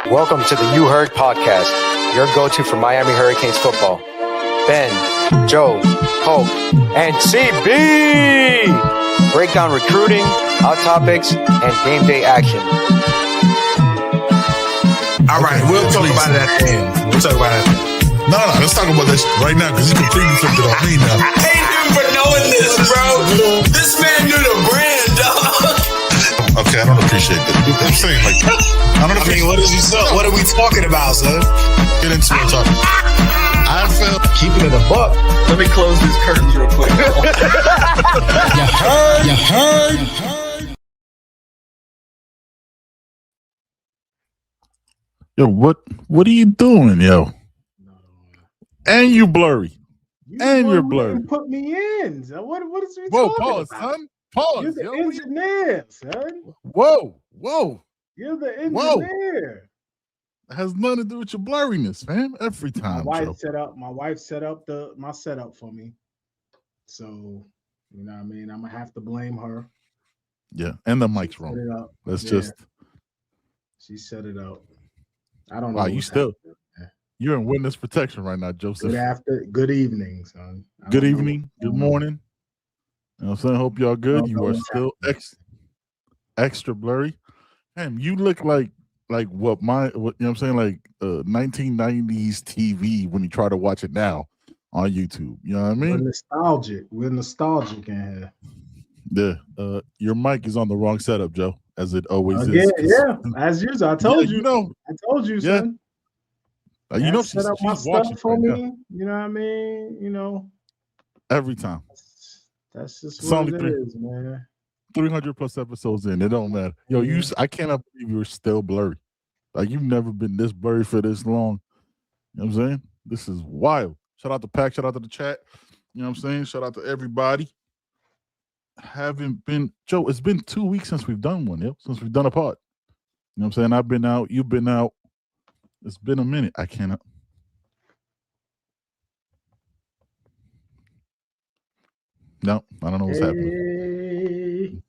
Welcome to the You Heard podcast, your go-to for Miami Hurricanes football. Ben, Joe, Pope, and CB break down recruiting, hot topics, and game day action. All right, we'll talk about it at the end. No, let's talk about this right now because he completely flipped it on me now. I hate him for knowing this, bro. This man knew the brand, dog. Okay, I don't appreciate that. I'm saying like, what are we talking about, son? Get into it, talk. I felt Keeping it a buck. Let me close these curtains real quick. You heard. Yo, what are you doing, yo? And you blurry. You're blurry. Put me in. So what is we Whoa, talking pause, about? son. Pause. You're the Yo. engineer, son. Whoa. You're the engineer. It has nothing to do with your blurriness, man. Every time. My Joe. wife set up my setup for me. So, you know what I mean? I'm gonna have to blame her. Yeah, and the mic's Set wrong. it up. Let's Yeah. just. She set it up. I don't know. Wow, you what's still. happening. You're in witness protection right now, Joseph. Good evening, son. I Good don't know evening. what's Good going on. morning. You know what I'm saying? Hope y'all good. don't You know are what's still extra blurry. Damn, you look like what you know what I'm saying? Like 1990s TV when you try to watch it now on YouTube. You know what I We're mean? nostalgic. We're nostalgic in here. Yeah. Your mic is on the wrong setup, Joe, as it always Again, is. yeah. As usual. I told you. You know. I told you, Yeah. son. You know set up my she's watching stuff for right me. now. You know what I mean? You know, Every time. that's just It's what only it three. is, man. 300 plus episodes in. It don't matter. Yo, I cannot believe you're still blurry. Like you've never been this blurry for this long. You know what I'm saying? This is wild. Shout out to Pac. Shout out to the chat. You know what I'm saying? Shout out to everybody. Joe, it's been 2 weeks since we've done one, since we've done a pod. You know what I'm saying? I've been out. You've been out. It's been a minute. I cannot. No, I don't know what's happening.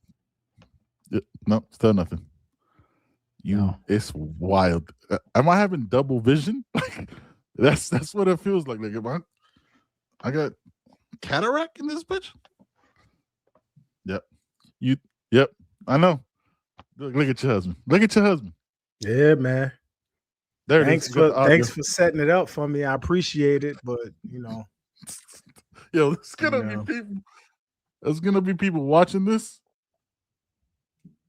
No, still nothing. It's wild. Am I having double vision? that's what it feels like. Like, I got cataract in this bitch. Yep. I know. Look at your husband. Yeah, man. There Thanks for setting it up for me. I appreciate it, but you know, yo, there's gonna be people. There's gonna be people watching this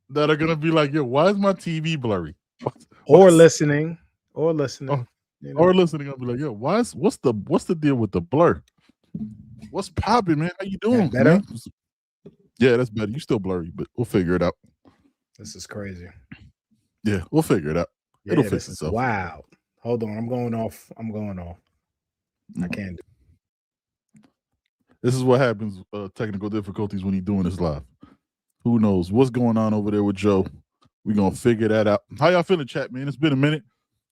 that are gonna be like, "Yo, why is my TV blurry?" Or listening. Oh, You know? or listening. I'll be like, "Yo, what's the deal with the blur? What's popping, man? How you doing, better? man?" Yeah, that's better. You still blurry, but we'll figure it out. This is crazy. Yeah, we'll figure it out. Yeah, It'll this fix is itself. wild. Hold on, I'm going off. I can't do. This is what happens. Technical difficulties when you're doing this live. Who knows what's going on over there with Joe? We're gonna figure that out. How y'all feeling, chat, man? It's been a minute.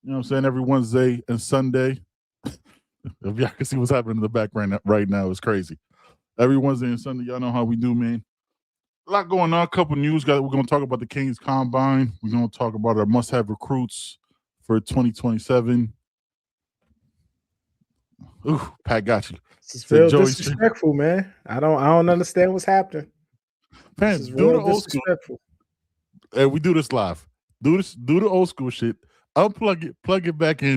You know what I'm saying? Every Wednesday and Sunday. If y'all can see what's happening in the background right now, it's crazy. Every Wednesday and Sunday, y'all know how we do, man. A lot going on. A couple news, guys. We're gonna talk about the Kings Combine. We're gonna talk about our must-have recruits for 2027. Ooh, Pat got you. This feels Joey disrespectful, man. I don't understand what's happening. Man, This is do the real old school. disrespectful. Hey, we do this live. Do the old school shit. Unplug it, plug it back in.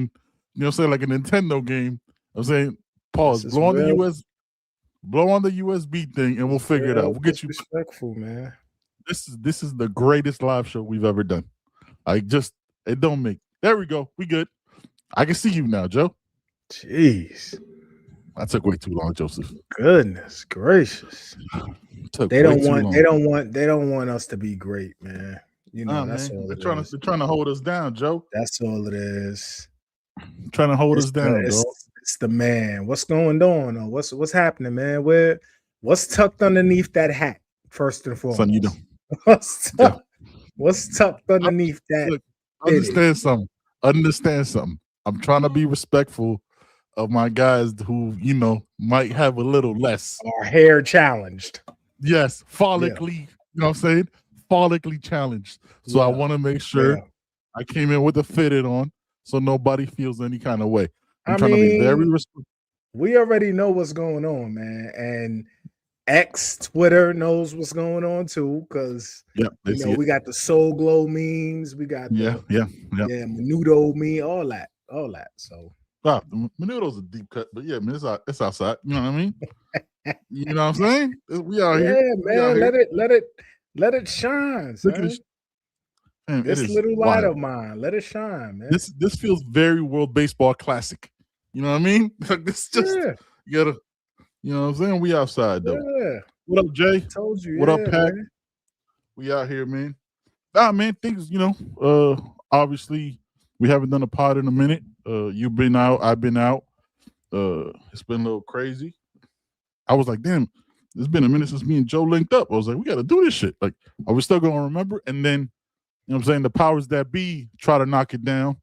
You know what I'm saying? Like a Nintendo game. I'm saying, pause, blow on the USB thing, and we'll figure it out. We'll get you. Disrespectful, man. This is the greatest live show we've ever done. It don't make. There we go. We good. I can see you now, Joe. Jeez. I took way too long, Joseph. Goodness gracious. They don't want us to be great, man. You know, that's all they're it is. They're trying to hold us down, Joe. That's all it is. Trying to hold us down, dog. It's the man. What's going on? What's happening, man? What's tucked underneath that hat? First and foremost, Son, you don't. What's tucked underneath that? Look, understand something. I'm trying to be respectful of my guys who, you know, might have a little less. Our hair challenged. Yes, follically, you know what I'm saying? Follically challenged. So I want to make sure I came in with a fitted on, so nobody feels any kind of way. I'm I trying to be very mean, respectful. we already know what's going on, man. And X Twitter knows what's going on too, because Yeah, they see it. we got the Soul Glow memes, we got Yeah. Menudo meme, all that. So Menudo's a deep cut, but yeah, man, it's outside. You know what I mean? You know what I'm saying? We out yeah, here. man, let it shine, Look at son. this. Man, This little light of mine, let it shine, man. This feels very World Baseball Classic. You know what I mean? Like this just you gotta, you know what I'm saying? We outside though. Yeah. What up, Jay? Told you. What up, Pat? Man. We out here, man. Man, things, obviously we haven't done a pod in a minute. You've been out, I've been out. It's been a little crazy. I was like, damn, it's been a minute since me and Joe linked up. I was like, we gotta do this shit. Like, are we still gonna remember? And then, you know what I'm saying, the powers that be try to knock it down,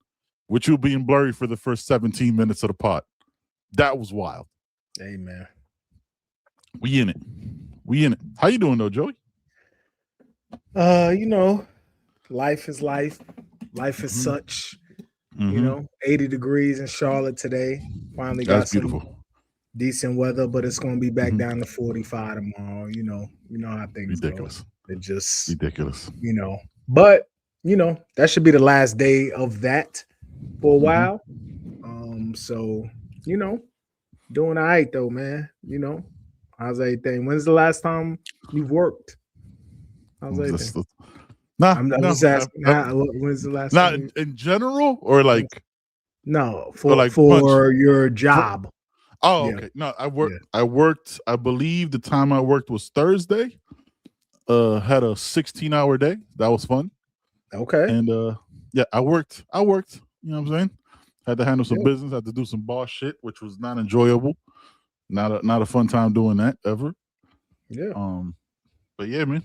with you being blurry for the first 17 minutes of the pod. That was wild. Hey, man. We in it. How you doing though, Joey? Life is life. Life is such. 80 degrees in Charlotte today. Finally got some beautiful, decent weather, but it's going to be back down to 45 tomorrow. You know how things ridiculous. Go. It just ridiculous. But that should be the last day of that for a while. So doing all right though, man. How's everything? When's the last time you've worked? How's everything? I'm just asking. When's the last time? Not in general, or like no for your job. Okay. No, I worked. Yeah. I worked. I believe the time I worked was Thursday. Had a 16-hour day. That was fun. Okay. And I worked. You know what I'm saying? Had to handle some business. Had to do some boss shit, which was not enjoyable. Not a fun time doing that ever. Yeah. But yeah, man.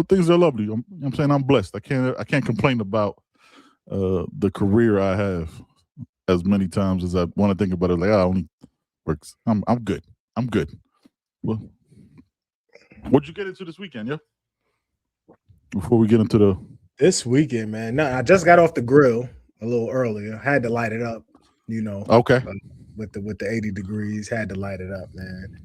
Things are lovely. I'm saying I'm blessed. I can't complain about the career I have as many times as I want to think about it. Like I only works. I'm good. I'm good. Well, what'd you get into this weekend, yeah? Before we get into this weekend, man. No, I just got off the grill a little earlier. Had to light it up, Okay. With the 80 degrees, had to light it up, man.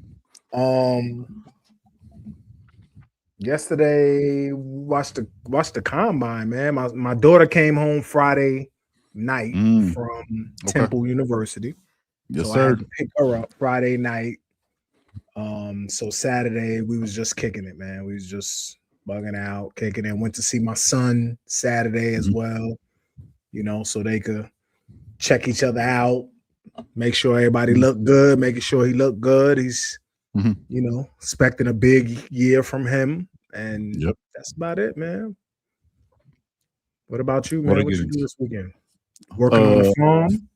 Yesterday, watched the combine, man. My daughter came home Friday night from Temple University. Yes, so sir. I had to pick her up Friday night. So Saturday we was just kicking it, man. We was just bugging out, kicking it. Went to see my son Saturday as well, so they could check each other out, make sure everybody looked good, making sure he looked good. He's expecting a big year from him. And that's about it, man. What about you, man? What you do this weekend? Working on the farm?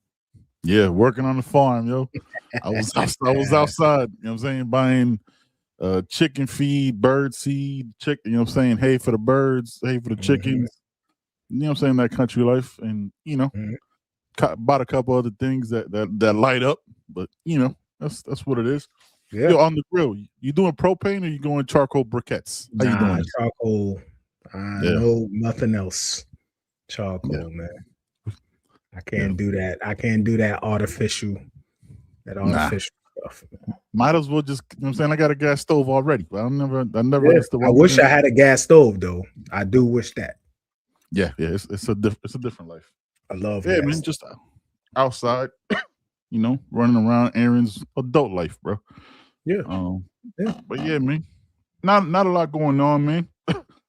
Yeah, working on the farm, yo. I was outside, you know what I'm saying, buying chicken feed, bird seed, chicken, you know what I'm saying, hay for the birds, hay for the chickens. You know what I'm saying, that country life. And, bought a couple other things that light up, but that's what it is. Yeah. Yo, on the grill, you doing propane or you going charcoal briquettes? How you doing? Charcoal. No, nothing else. Charcoal, man. I can't do that. I can't do that artificial stuff. Man. Might as well just, you know what I'm saying? I got a gas stove already, but I never I wish I had a gas stove though. I do wish that. Yeah, it's a different life. I love it. Yeah, man, just outside, running around errands, adult life, bro. Yeah. But yeah, man. Not a lot going on, man.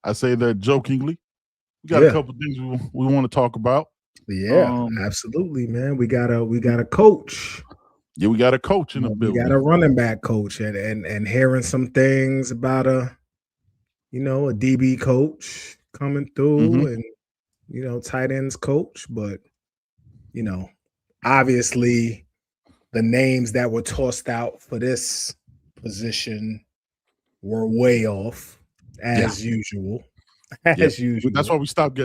I say that jokingly. We got a couple things we want to talk about. Yeah, absolutely, man. We got a coach. Yeah, we got a coach in the building. We got a running back coach, and hearing some things about a DB coach coming through, and tight ends coach. But obviously, the names that were tossed out for this position were way off, as usual. As usual. That's why we stopped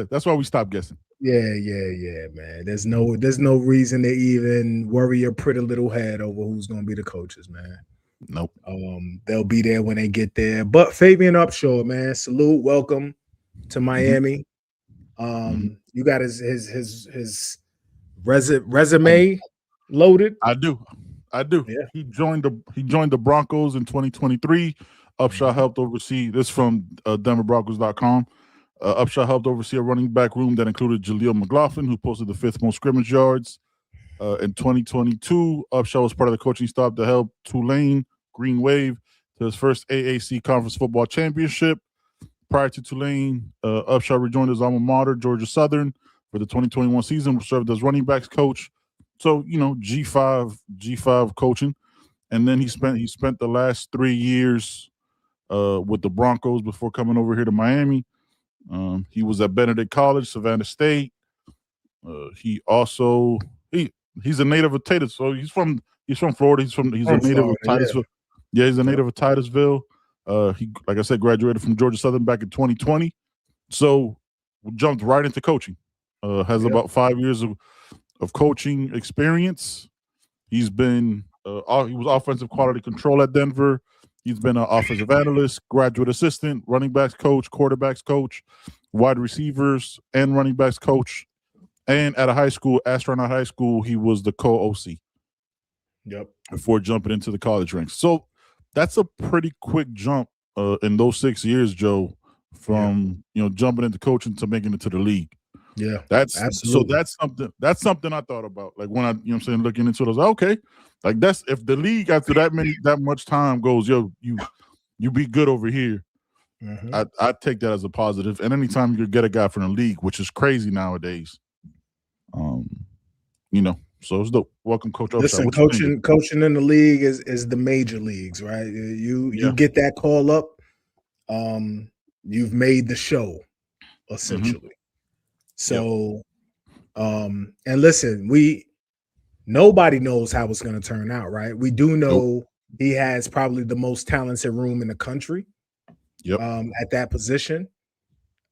guessing. Yeah, man. There's no reason to even worry your pretty little head over who's gonna be the coaches, man. Nope. They'll be there when they get there. But Favian Upshaw, man, salute, welcome to Miami. You got his resume loaded. I do. Yeah. He joined the Broncos in 2023. Upshaw helped oversee this from DenverBroncos.com. Upshaw helped oversee a running back room that included Jaleel McLaughlin, who posted the 5th most scrimmage yards. In 2022, Upshaw was part of the coaching staff to help Tulane Green Wave to his first AAC Conference Football Championship. Prior to Tulane, Upshaw rejoined his alma mater, Georgia Southern, for the 2021 season, served as running backs coach. So, G5 coaching. And then he spent the last 3 years with the Broncos before coming over here to Miami. He was at Benedict College, Savannah State. He's a native of Titusville. So he's from Florida. He's a native of Titusville. Yeah, he's a native of Titusville. He, like I said, graduated from Georgia Southern back in 2020. So jumped right into coaching. Has about 5 years of coaching experience. He's been he was offensive quality control at Denver. He's been an offensive analyst, graduate assistant, running backs coach, quarterbacks coach, wide receivers, and running backs coach. And at a high school, Astronaut High School, he was the co-OC. Yep. Before jumping into the college ranks. So that's a pretty quick jump in those 6 years, Joe, from jumping into coaching to making it to the league. Yeah, that's absolutely. So that's something I thought about. Like when I, looking into it, I was like, okay, like that's if the league after that much time goes, yo, you be good over here. Mm-hmm. I take that as a positive. And anytime you get a guy from the league, which is crazy nowadays, so it's dope. Welcome, Coach Upshaw. Listen, coaching in the league is the major leagues, right? You get that call up, you've made the show, essentially. Mm-hmm. So, and listen, nobody knows how it's going to turn out, right? We do know he has probably the most talented room in the country. Yep. At that position.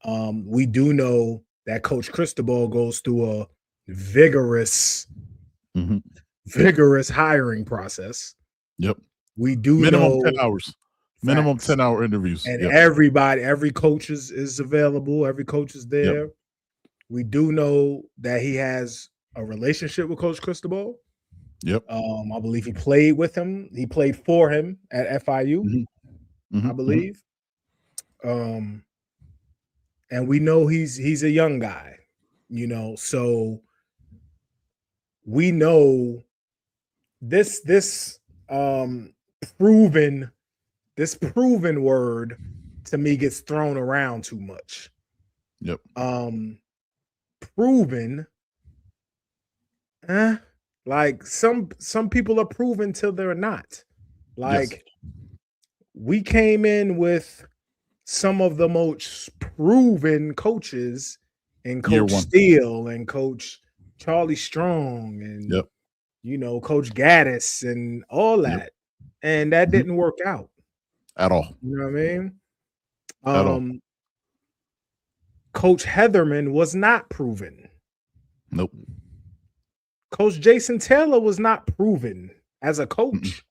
We do know that Coach Cristobal goes through a vigorous hiring process. Yep. We do minimum know 10 hours. Minimum 10-hour interviews. And every coach is available. Every coach is there. Yep. We do know that he has a relationship with Coach Cristobal. Yep. I believe he played with him. He played for him at FIU, I believe. And we know he's a young guy, so we know this proven word to me gets thrown around too much. Yep. Proven, like some people are proven till they're not. Like we came in with some of the most proven coaches and Coach Steele and Coach Charlie Strong and Coach Gaddis and all that. And that didn't work out. At all. You know what I mean? At all. Coach Heatherman was not proven. Nope. Coach Jason Taylor was not proven as a coach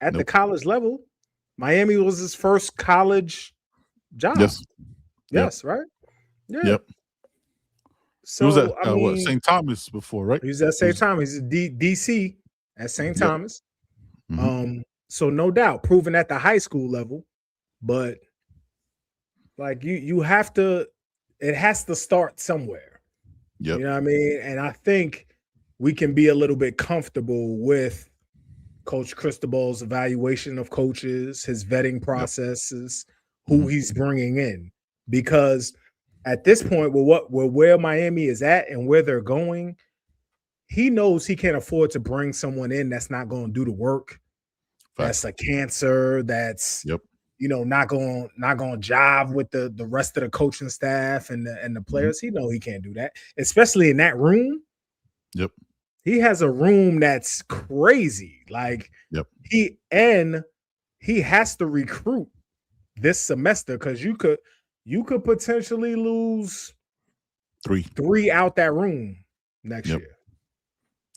at the college level. Miami was his first college job. Yes, right? Yeah. Yep. So he was at St. Thomas before, right? He was at St. Thomas. He's DC at St. Thomas. So no doubt proven at the high school level, but like you have to, it has to start somewhere. Yep. You know what I mean? And I think we can be a little bit comfortable with Coach Cristobal's evaluation of coaches, his vetting processes, who he's bringing in, because at this point, where Miami is at and where they're going, he knows he can't afford to bring someone in that's not going to do the work. That's a cancer. That's not going to jive with the rest of the coaching staff and the players. He know he can't do that, especially in that room. Yep. He has a room that's crazy. Like he has to recruit this semester because you could potentially lose three out that room next year.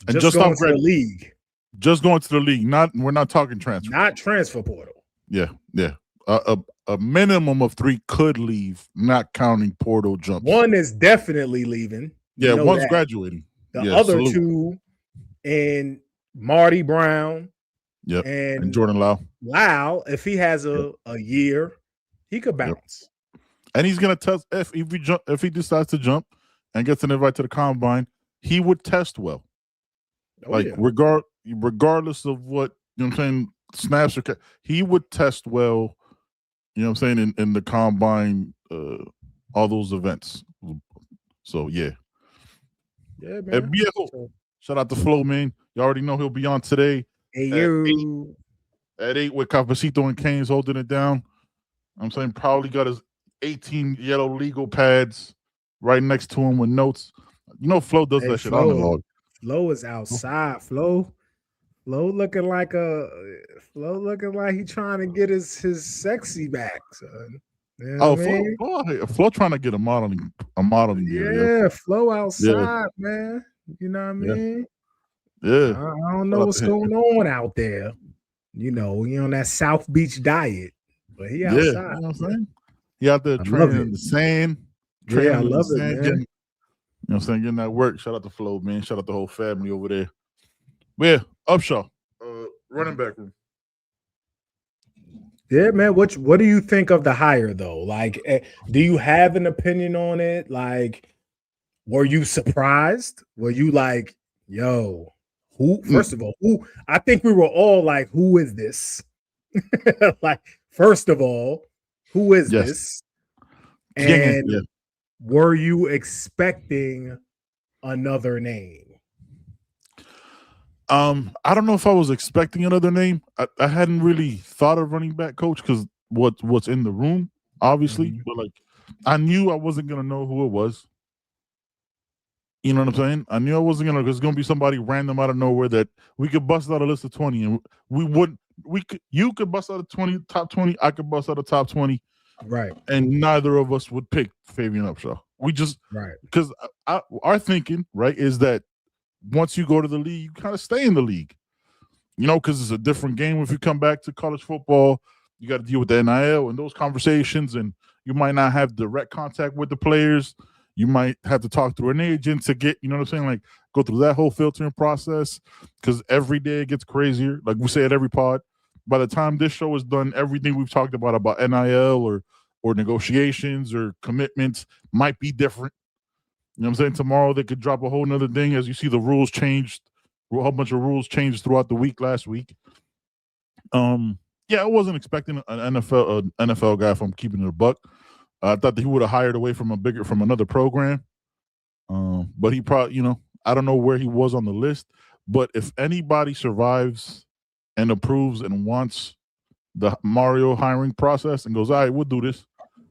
And just going to the league. Just going to the league. We're not talking transfer. Not transfer portal. Yeah. a minimum of 3 could leave, not counting portal jumps. One is definitely leaving. Yeah, one's graduating. The yeah, other salute. 2, and Marty Brown, Yep, and Jordan Lau. Lau, if he has a year, he could bounce. Yep. And he's gonna test if he decides to jump and gets an invite to the combine, he would test well. Regardless of what, you know what I'm saying, snaps or he would test well, you know what I'm saying, in the combine, all those events. So yeah. Yeah, man. Shout out to Flo, man. You already know he'll be on today. At 8 with Cafecito and Canes holding it down. I'm saying probably got his 18 yellow legal pads right next to him with notes. You know, Flo does that shit on the log. Flo is outside. Flo looking like he trying to get his sexy back, son. You know Flo trying to get a modeling gear. Yeah, Flo outside, man. You know what I mean? Yeah. I don't know what's going on out there. You know, he on that South Beach diet, but he outside. You know what I'm saying? He out there training in the sand. I love it, man. You know what I'm saying? Getting that work. Shout out to Flo, man. Shout out the whole family over there. But yeah, Upshaw, running back room. Yeah, man. What do you think of the hire, though? Like, do you have an opinion on it? Like, were you surprised? Were you like, yo, who? First of all, who? I think we were all like, who is this? Like, first of all, who is this? And were you expecting another name? I don't know if I was expecting another name. I hadn't really thought of running back coach because what's in the room, obviously. But like, I knew I wasn't gonna know who it was. You know what I'm saying? I knew I wasn't gonna. There's gonna be somebody random out of nowhere that we could bust out a list of 20, and we wouldn't. You could bust out a top 20. I could bust out a top 20. Right. And neither of us would pick Favian Upshaw. We just because our thinking is that once you go to the league, you kind of stay in the league. You know, because it's a different game. If you come back to college football, you got to deal with the NIL and those conversations, and you might not have direct contact with the players. You might have to talk through an agent to get, you know what I'm saying, like go through that whole filtering process because every day it gets crazier. Like we say at every pod, by the time this show is done, everything we've talked about NIL or negotiations or commitments might be different. You know what I'm saying? Tomorrow they could drop a whole nother thing as you see the rules changed, a whole bunch of rules changed throughout the week last week. I wasn't expecting an NFL guy from keeping it a buck. I thought that he would have hired away from another program. But he probably, I don't know where he was on the list. But if anybody survives and approves and wants the Mario hiring process and goes, all right, we'll do this.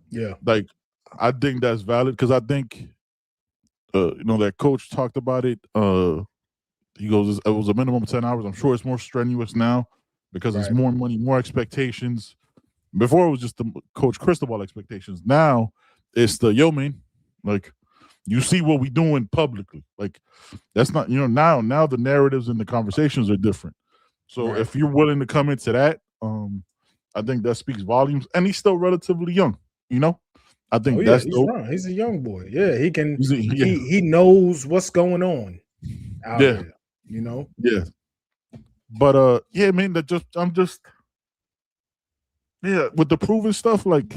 Yeah. Like, I think that's valid because I think, that coach talked about it. He goes, it was a minimum of 10 hours. I'm sure it's more strenuous now because it's more money, more expectations. Before it was just the Coach Cristobal expectations. Now it's the man, like you see what we doing publicly. Like that's not, now the narratives and the conversations are different. So if you're willing to come into that, I think that speaks volumes. And he's still relatively young, I think that's he's dope. young. He's a young boy. Yeah, he can. He knows what's going on out there. Yeah. But man, with the proven stuff, like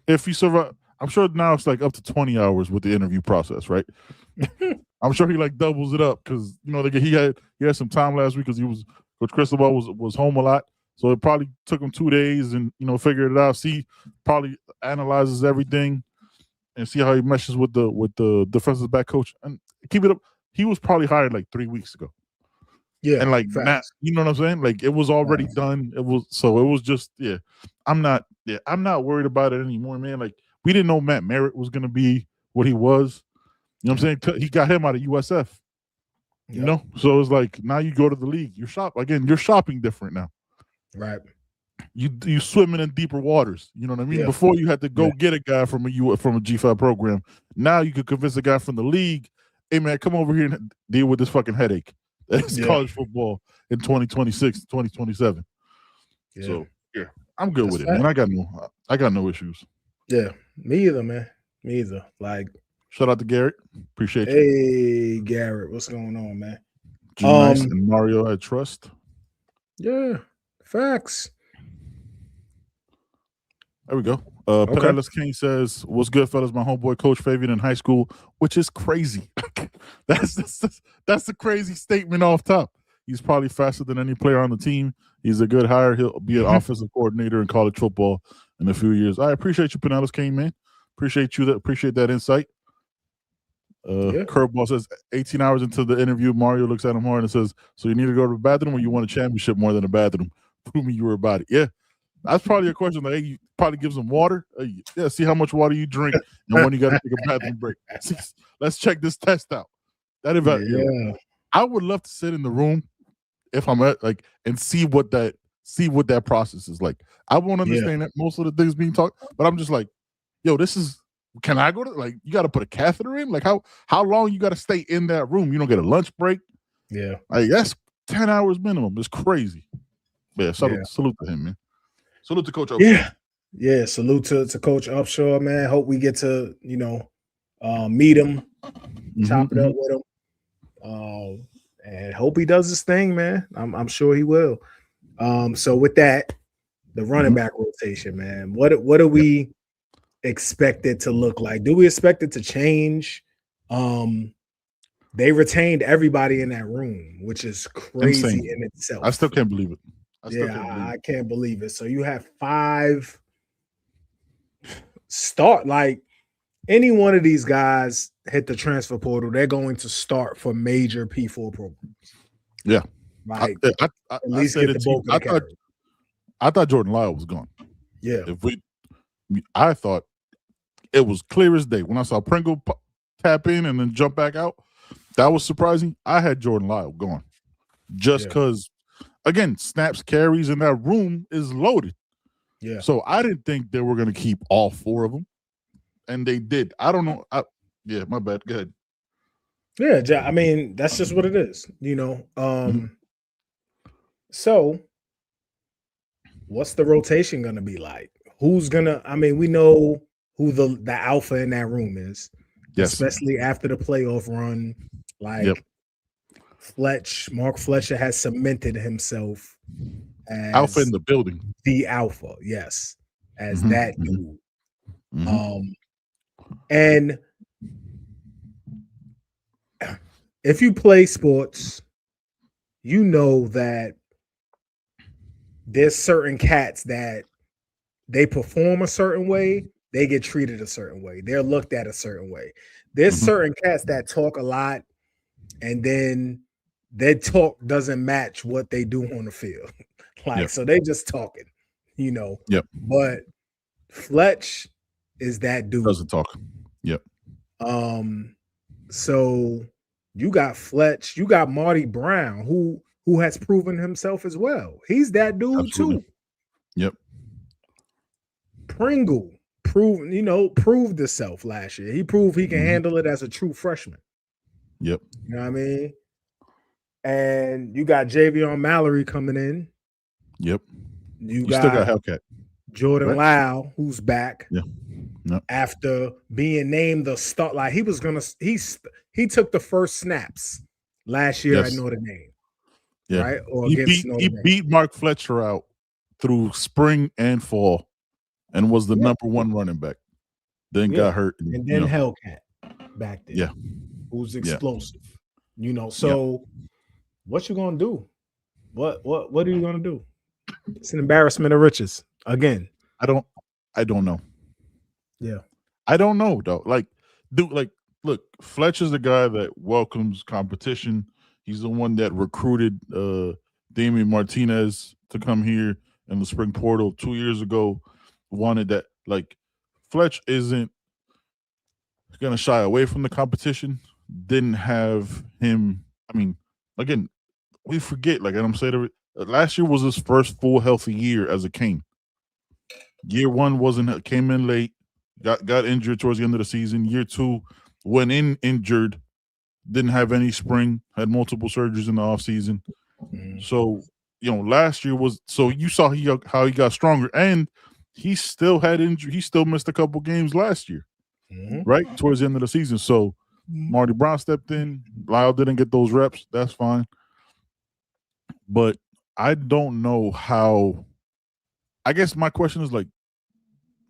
if he survive, I'm sure now it's like up to 20 hours with the interview process, right? I'm sure he like doubles it up because he had some time last week because Coach Cristobal was home a lot, so it probably took him 2 days and figured it out. Probably analyzes everything and see how he meshes with the defensive back coach and keep it up. He was probably hired like 3 weeks ago. Yeah, and like not, you know what I'm saying? Like it was already done. It was just I'm not worried about it anymore, man. Like we didn't know Matt Merritt was gonna be what he was. You know what I'm saying? He got him out of USF. So it's like now you go to the league. You're shopping different now. Right. You swimming in deeper waters. You know what I mean? Before you had to go get a guy from a G5 program. Now you could convince a guy from the league, hey man, come over here and deal with this fucking headache. That's college football in 2026, 2027. Yeah. So I'm good with it, man. I got no issues. Yeah, me either, man. Me either. Like, shout out to Garrett. Appreciate you. Hey, Garrett, what's going on, man? Nice and Mario, I trust. Yeah, facts. There we go. Penelas King says, "What's good, fellas? My homeboy Coach Favian in high school," which is crazy. that's a crazy statement off top. He's probably faster than any player on the team. He's a good hire. He'll be an offensive coordinator in college football in a few years. I appreciate you, Penelas King, man. Appreciate that insight. Curveball says 18 hours into the interview, Mario looks at him hard and says, "So you need to go to the bathroom, or you want a championship more than a bathroom? Prove me you were about it." Yeah, that's probably a question. Like, hey, you probably give some water. Yeah, see how much water you drink and when you got to take a bathroom break. Let's check this test out. I would love to sit in the room if I'm at and see what that process is like. I won't understand that most of the things being talked, but I'm just like, yo, this is. Can I go to you got to put a catheter in? Like how long you got to stay in that room? You don't get a lunch break. Yeah, that's 10 hours minimum. It's crazy. Yeah, salute to him, man. Salute to Coach Upshaw. Yeah. Salute to Coach Upshaw, man. Hope we get to meet him, chop it up with him, and hope he does his thing, man. I'm sure he will. So with that, the running back rotation, man. What do we expect it to look like? Do we expect it to change? They retained everybody in that room, which is crazy in itself. I still can't believe it. I can't believe it. So you have 5 start, like any one of these guys hit the transfer portal, they're going to start for major P4 programs. Yeah. Like at least get the bulk of the carry. I thought Jordan Lyle was gone. Yeah. I thought it was clear as day. When I saw Pringle tap in and then jump back out, that was surprising. I had Jordan Lyle gone. Just because, again, snaps, carries in that room is loaded. Yeah. So I didn't think they were going to keep all 4 of them. And they did. I don't know. My bad. Go ahead. Yeah, I mean, that's just what it is, So what's the rotation going to be like? Who's going to, we know who the alpha in that room is, especially after the playoff run. Mark Fletcher has cemented himself as alpha in the building. The alpha, yes, as that dude. And if you play sports, you know that there's certain cats that they perform a certain way, they get treated a certain way, they're looked at a certain way. There's certain cats that talk a lot, and then their talk doesn't match what they do on the field. So they just talking, But Fletch is that dude. Doesn't talk. Yep. So you got Fletch, you got Marty Brown, who has proven himself as well. He's that dude too. Yep. Pringle proved himself last year. He proved he can handle it as a true freshman. Yep. You know what I mean? And you got Javion Mallory coming in. Yep. You still got Hellcat. Jordan Lyle, who's back. Yeah. Yep. After being named the start, like he he took the first snaps last year at Notre Dame. Yeah. Right? Or he beat Mark Fletcher out through spring and fall and was the number 1 running back. Then got hurt. And then Hellcat back there. Yeah. Who's explosive. So what you gonna do? What are you gonna do? It's an embarrassment of riches again. I don't know. Yeah. I don't know though. Look, Fletcher's the guy that welcomes competition. He's the one that recruited Damian Martinez to come here in the spring portal 2 years ago. Wanted that. Fletch isn't gonna shy away from the competition. Didn't have him. Again, we forget. And I'm saying, last year was his first full healthy year as a Cane. Year 1 came in late, got injured towards the end of the season. Year 2 went in injured, didn't have any spring, had multiple surgeries in the offseason. So last year was so you saw how he got stronger, and he still had injury. He still missed a couple games last year, right towards the end of the season. So Marty Brown stepped in. Lyle didn't get those reps. That's fine, but I don't know how. I guess my question is like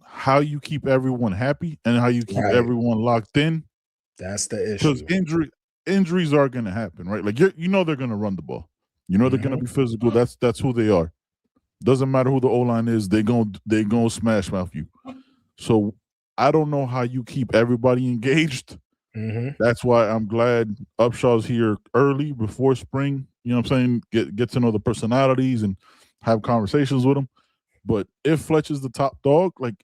how you keep everyone happy and how you keep everyone locked in. That's the issue. Because injuries are going to happen, right? Like they're going to run the ball. They're going to be physical. That's who they are. Doesn't matter who the O-line is. They gonna smash mouth you. So I don't know how you keep everybody engaged. That's why I'm glad Upshaw's here early before spring. You know what I'm saying? Get to know the personalities and have conversations with them. But if Fletch is the top dog, like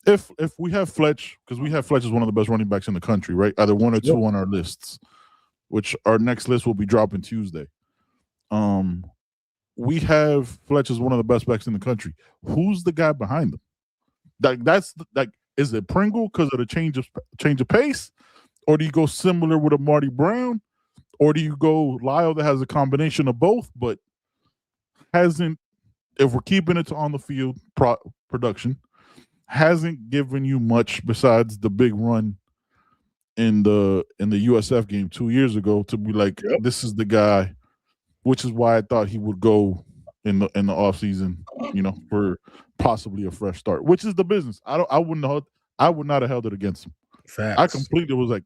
if we have Fletch, because we have Fletch as one of the best running backs in the country, right? Either one or two on our lists, which our next list will be dropping Tuesday. We have Fletch as one of the best backs in the country. Who's the guy behind him? Is it Pringle because of the change of pace, or do you go similar with a Marty Brown, or do you go Lyle that has a combination of both, but hasn't? If we're keeping it to on the field production, hasn't given you much besides the big run in the USF game 2 years ago to be like, this is the guy, which is why I thought he would go in the offseason, for possibly a fresh start, which is the business. I would not have held it against him. Facts. I completely would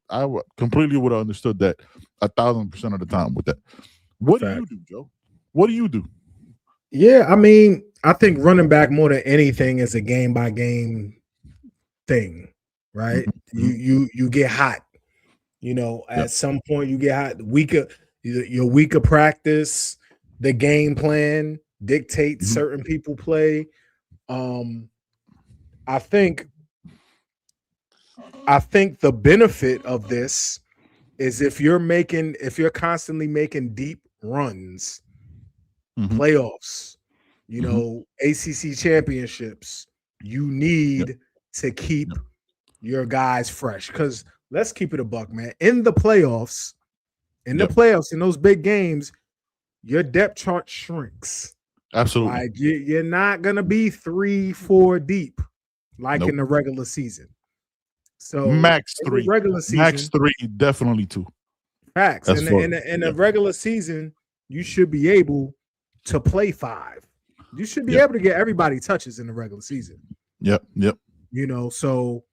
have understood that 1,000% of the time with that. What do you do, Joe? What do you do? Yeah, I mean, I think running back more than anything is a game by game thing, right? You get hot, at some point you get hot. Your week of practice, the game plan dictates certain people play. I think the benefit of this is if you're constantly making deep runs. Playoffs, ACC championships, you need to keep your guys fresh. Because let's keep it a buck, man. In the playoffs, in those big games, your depth chart shrinks. Absolutely. Like you're not gonna be 3-4 deep like in the regular season. So max 3. Regular season, max 3, definitely 2. Facts. In the regular season, you should be able to play 5. You should be able to get everybody touches in the regular season. Yep. So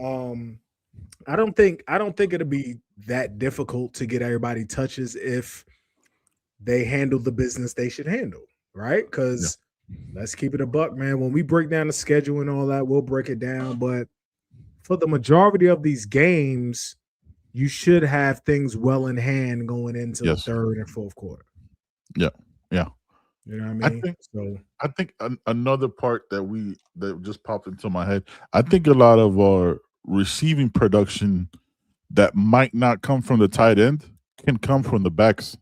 I don't think it'll be that difficult to get everybody touches if they handle the business they should handle, right? Because let's keep it a buck, man. When we break down the schedule and all that, we'll break it down. But for the majority of these games, you should have things well in hand going into the third and fourth quarter. Yeah. You know what I mean? I think another part that just popped into my head, I think a lot of our receiving production that might not come from the tight end can come from the backs.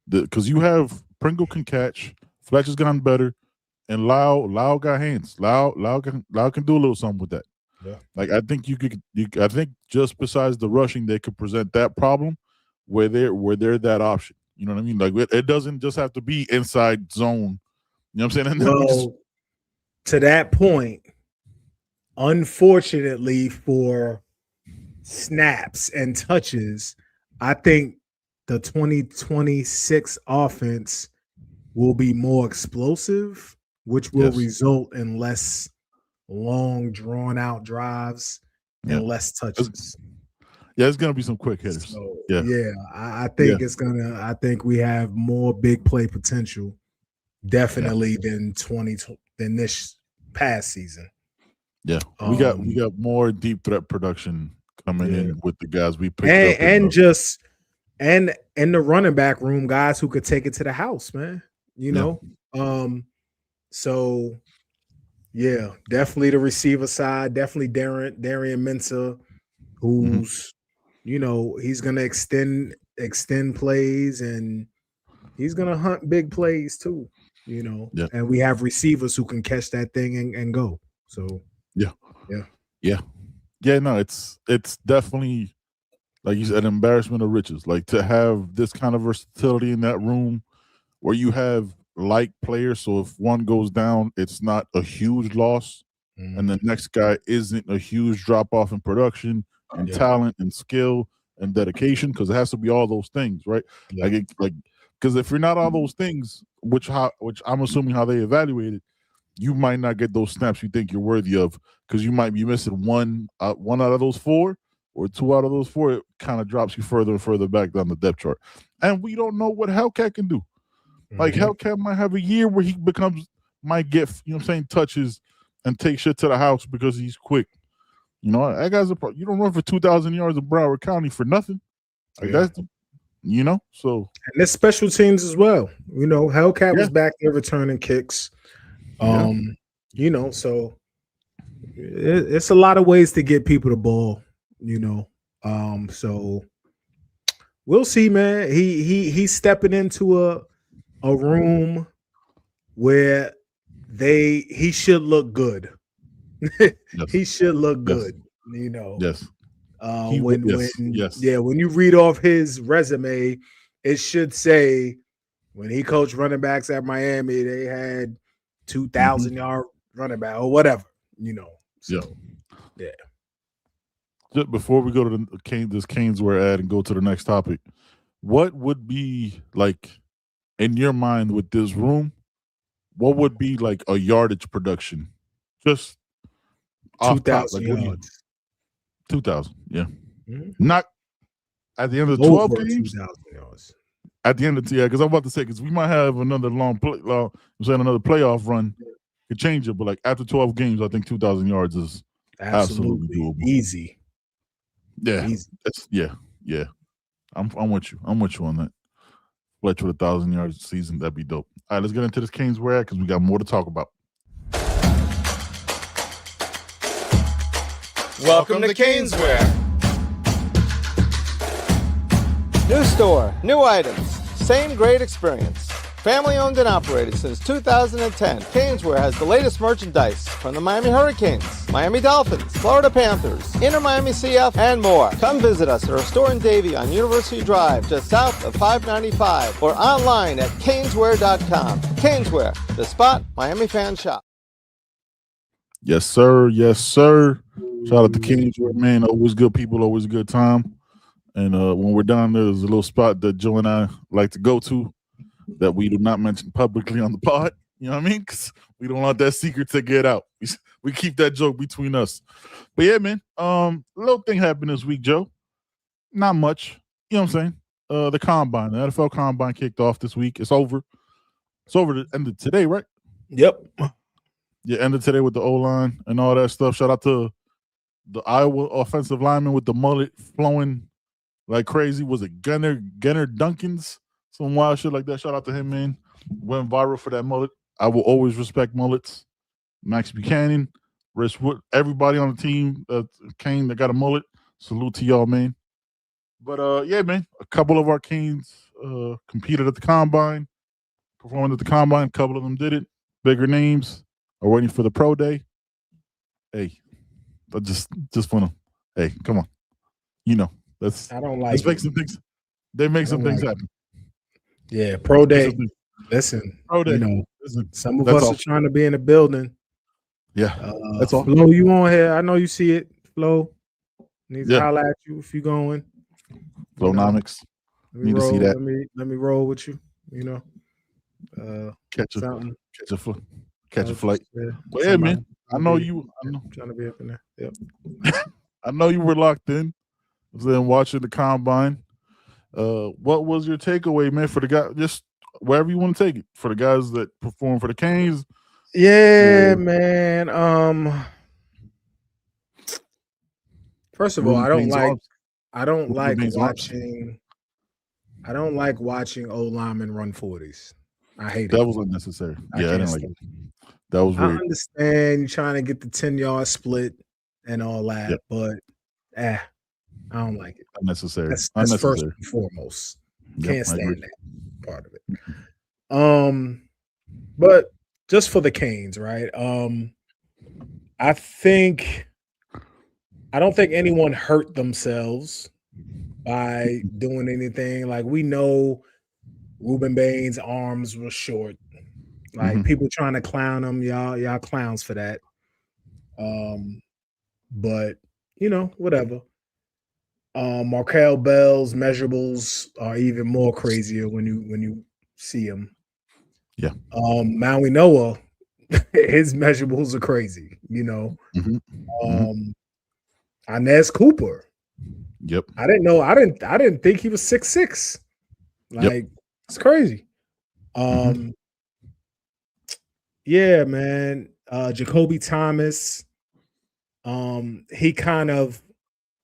Because you have Pringle can catch, Fletch has gotten better, and Lyle got hands. Lyle can do a little something with that. Yeah. Like I think I think just besides the rushing, they could present that problem where they're that option. You know what I mean? Like it doesn't just have to be inside zone. You know what I'm saying? Well, to that point, unfortunately for snaps and touches, I think the 2026 offense will be more explosive, which will result in less long, drawn-out drives and less touches. It's gonna be some quick hitters. So, I think it's gonna. I think we have more big play potential, definitely than this past season. Yeah, we got more deep threat production coming in with the guys we picked up, and in the running back room, guys who could take it to the house, man. So definitely the receiver side, definitely Darian Mensah, who's he's gonna extend plays and he's gonna hunt big plays too. And we have receivers who can catch that thing and go. So no, it's definitely, like you said, an embarrassment of riches. Like to have this kind of versatility in that room where you have like players. So if one goes down, it's not a huge loss, and the next guy isn't a huge drop off in production and talent and skill and dedication, because it has to be all those things, right? Like because if you're not all those things, which I'm assuming how they evaluate it, you might not get those snaps you think you're worthy of, because you might be missing one out of those 4 or 2 out of those 4. It kind of drops you further and further back down the depth chart. And we don't know what Hellcat can do. Like Hellcat might have a year where he might get, you know what I'm saying, touches and take shit to the house because he's quick. You know, that guy's you don't run for 2,000 yards in Broward County for nothing. Like that's, you know, so. And there's special teams as well. You know, Hellcat was back there returning kicks. You know, so it's a lot of ways to get people the ball, you know. So we'll see, man. He's stepping into a room where he should look good. He should look good, you know. Yes. When you read off his resume, it should say when he coached running backs at Miami, they had 2,000 yard running back or whatever, you know. So, yeah. Just before we go to this Canesware ad and go to the next topic, what would be like in your mind with this room? What would be like a yardage production? Just 2,000 yards. 2,000, yeah. Not at the end of the 12 games. 2,000 yards. At the end of because I'm about to say, because we might have another another playoff run to change it, but like after 12 games, I think 2,000 yards is absolutely doable. Easy. Yeah, yeah. I'm with you. I'm with you on that. Fletch with 1,000 yards a season, that'd be dope. All right, let's get into this Canesware because we got more to talk about. Welcome to Canesware. New store, new items, same great experience. Family owned and operated since 2010, Canesware has the latest merchandise from the Miami Hurricanes, Miami Dolphins, Florida Panthers, Inter Miami CF, and more. Come visit us at our store in Davie on University Drive, just south of 595, or online at canesware.com. Canesware, the spot Miami fans shop. Yes, sir. Yes, sir. Shout out to Canesware, man. Always good people, always a good time. And when we're down there, there's a little spot that Joe and I like to go to that we do not mention publicly on the pod. You know what I mean? Because we don't want that secret to get out. We keep that joke between us. But yeah, man, little thing happened this week, Joe. Not much. You know what I'm saying? The combine, the NFL combine kicked off this week. It's over. It's over the end of today, right? Yep. Yeah, end of today with the O-line and all that stuff. Shout out to the Iowa offensive lineman with the mullet flowing like crazy. Was it Gunnar Dunkins? Some wild shit like that. Shout out to him, man. Went viral for that mullet. I will always respect mullets. Max Buchanan, Rich Wood, everybody on the team, Kane that got a mullet. Salute to y'all, man. But yeah, man, a couple of our Canes competed at the combine, performed at the combine. A couple of them did it. Bigger names are waiting for the pro day. Hey, I just wanna. Hey, come on. You know, let's make some things. They make some things happen. Yeah, pro day. Listen, pro day. You know, some of us are trying to be in the building. Yeah, that's all. Flo, you on here? I know you see it. Flo needs to holler at you if you're going. Flownomics. Need to see that. Let me roll with you. You know, catch a flight. Yeah, well, yeah, man. I know you. I'm trying to be up in there. Yep. I know you were locked in. I was then watching the combine. What was your takeaway, man, for the guy? Just wherever you want to take it for the guys that perform for the Canes. Yeah, man. First of all, I don't like watching old linemen run 40s. I hate it. That was unnecessary. I didn't like it. That was weird. I understand you're trying to get the 10-yard split and all that, but I don't like it. Unnecessary. That's first and foremost. Can't stand that part of it. But just for the Canes, right? I don't think anyone hurt themselves by doing anything. Like we know Ruben Baines' arms were short. Like people trying to clown him, y'all clowns for that. But whatever. Markel Bell's measurables are even more crazier when you see him. Yeah. Maui Noah, his measurables are crazy. Inez Cooper. Yep. I didn't know. I didn't think he was 6'6". Like it's crazy. Yeah, man. Jacoby Thomas. He kind of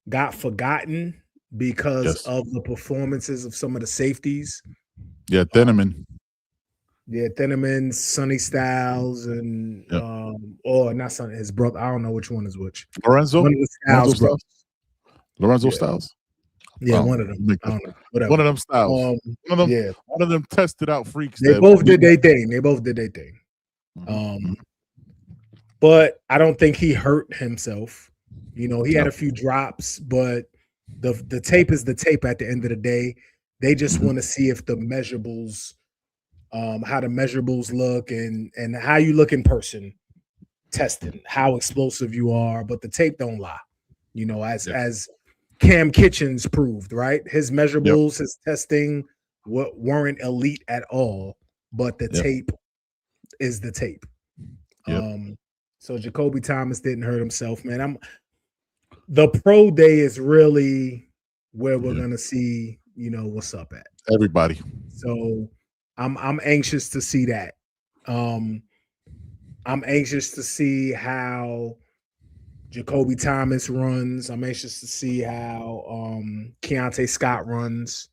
got forgotten because of the performances of some of the safeties. Yeah, Thieneman. Thieneman, Sonny Styles, and not Sonny, his brother. I don't know which one is which. Lorenzo? One of the Styles. Lorenzo Styles? Yeah, one of them. I don't know. Whatever. One of them Styles. One of them tested out freaks. They both did their thing. But I don't think he hurt himself. He had a few drops, but the tape is the tape at the end of the day. They just want to see if the measurables, how the measurables look and how you look in person, testing how explosive you are. But the tape don't lie, as Cam Kitchens proved, right? His measurables, his testing weren't elite at all, but the tape is the tape. So Jacoby Thomas didn't hurt himself, man. The pro day is really where we're gonna see, what's up at. Everybody. So I'm anxious to see that. I'm anxious to see how Jacoby Thomas runs. I'm anxious to see how Keontae Scott runs.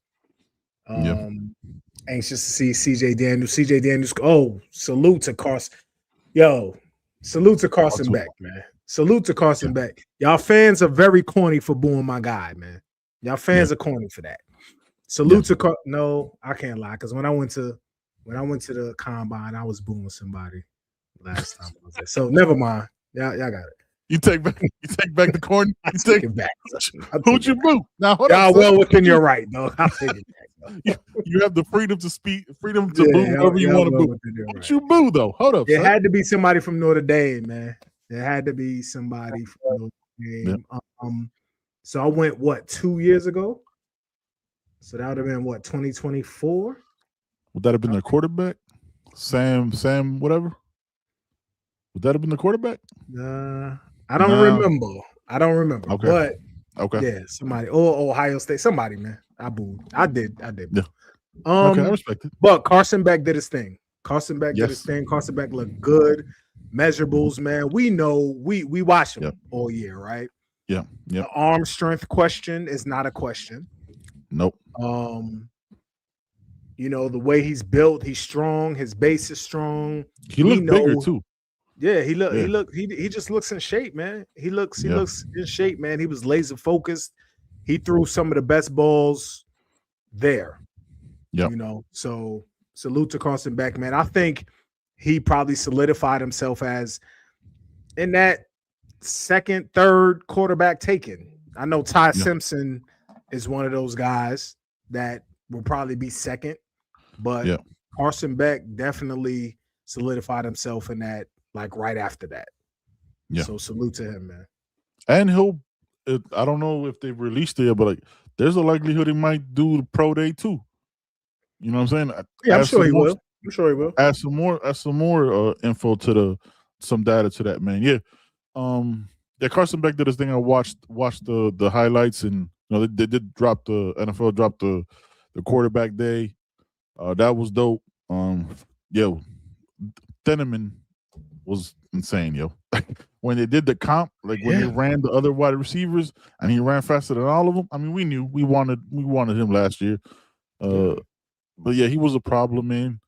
Anxious to see CJ Daniels. CJ Daniels. Oh, salute to Carson. Salute to Carson Beck, man. Salute to Carson Beck. Y'all fans are very corny for booing my guy, man. Y'all fans are corny for that. Salute to no, I can't lie, because when I went to the combine, I was booing somebody last time I was there. So never mind. Y'all got it. You take back the corn. You take it back. Who'd you boo? Now hold y'all on, well within your right, dog. I'll take it back. You have the freedom to speak, freedom to boo whoever you want to boo. Who'd you boo though? Hold up. It had to be somebody from Notre Dame, man. It had to be somebody from Notre Dame. So I went 2 years ago? So that would have been 2024? Would that have been the quarterback? Sam, whatever? Would that have been the quarterback? I don't remember. Okay. But yeah, somebody. Or Ohio State. Somebody, man. I booed. I did. Yeah. Okay, I respect it. But Carson Beck did his thing. Carson Beck looked good. Measurables, man. We know we watch him all year, right? Yeah. The arm strength question is not a question. Nope. The way he's built, he's strong. His base is strong. He looked bigger too. Yeah, he just looks in shape, man. He looks in shape, man. He was laser focused. He threw some of the best balls there. Yeah. So salute to Carson Beck, man. I think he probably solidified himself as in that second, third quarterback taken. I know Ty Simpson is one of those guys that will probably be second, but Carson Beck definitely solidified himself in that, like right after that. Yeah. So salute to him, man. And I don't know if they've released it, but there's a likelihood he might do the pro day too. You know what I'm saying? Yeah, I'm sure he will. Add some more info to some data to that, man. Yeah. Carson Beck did his thing. I watched the highlights, and they did drop the NFL dropped the quarterback day. That was dope. Thieneman was insane, yo. When they did the comp, when they ran the other wide receivers and he ran faster than all of them. I mean, we knew we wanted him last year. But yeah, he was a problem, man.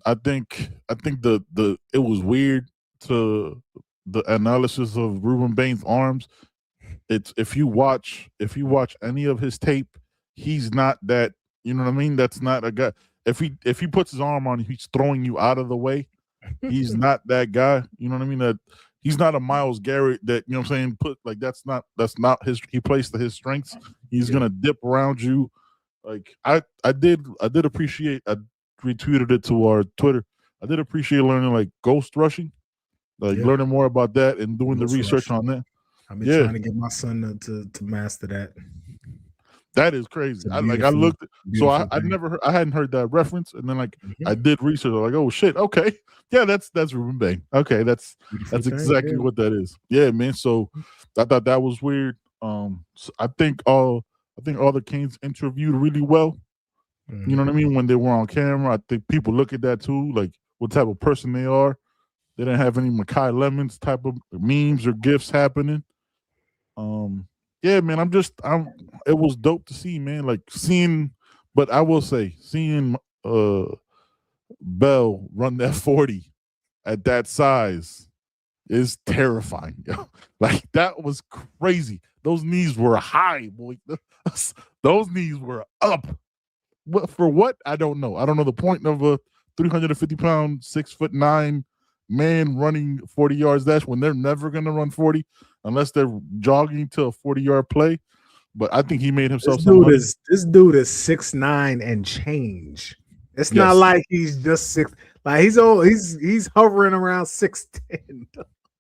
I think the it was weird to the analysis of Ruben Baines' arms. It's if you watch any of his tape, he's not that, you know what I mean? That's not a guy. If he puts his arm on you, he's throwing you out of the way. He's not that guy. You know what I mean? That he's not a Myles Garrett that, you know what I'm saying, that's not his, he plays to his strengths. He's gonna dip around you. Like I did appreciate retweeted it to our Twitter. I did appreciate learning like ghost rushing, learning more about that and doing Ghost the research rushing. on that. I've been trying to get my son to master that. That is crazy. I looked, so I hadn't heard that reference, and then I did research. I'm like, oh shit, okay, yeah, that's Ruben Bang. Okay, that's exactly what that is. Yeah, man. So I thought that was weird. So I think all the Canes interviewed really well. You know what I mean? When they were on camera, I think people look at that too, like what type of person they are. They didn't have any Makai Lemons type of memes or gifs happening. Yeah, man, it was dope to see, man. But I will say, seeing Bell run that 40 at that size is terrifying. Like, that was crazy. Those knees were high, boy. Those knees were up. For what? I don't know. I don't know the point of a 350-pound, 6'9" man running 40 yards dash when they're never going to run 40 unless they're jogging to a 40-yard play. But I think he made himself this dude is 6'9" and change. It's not like he's just 6. Like he's hovering around 6'10".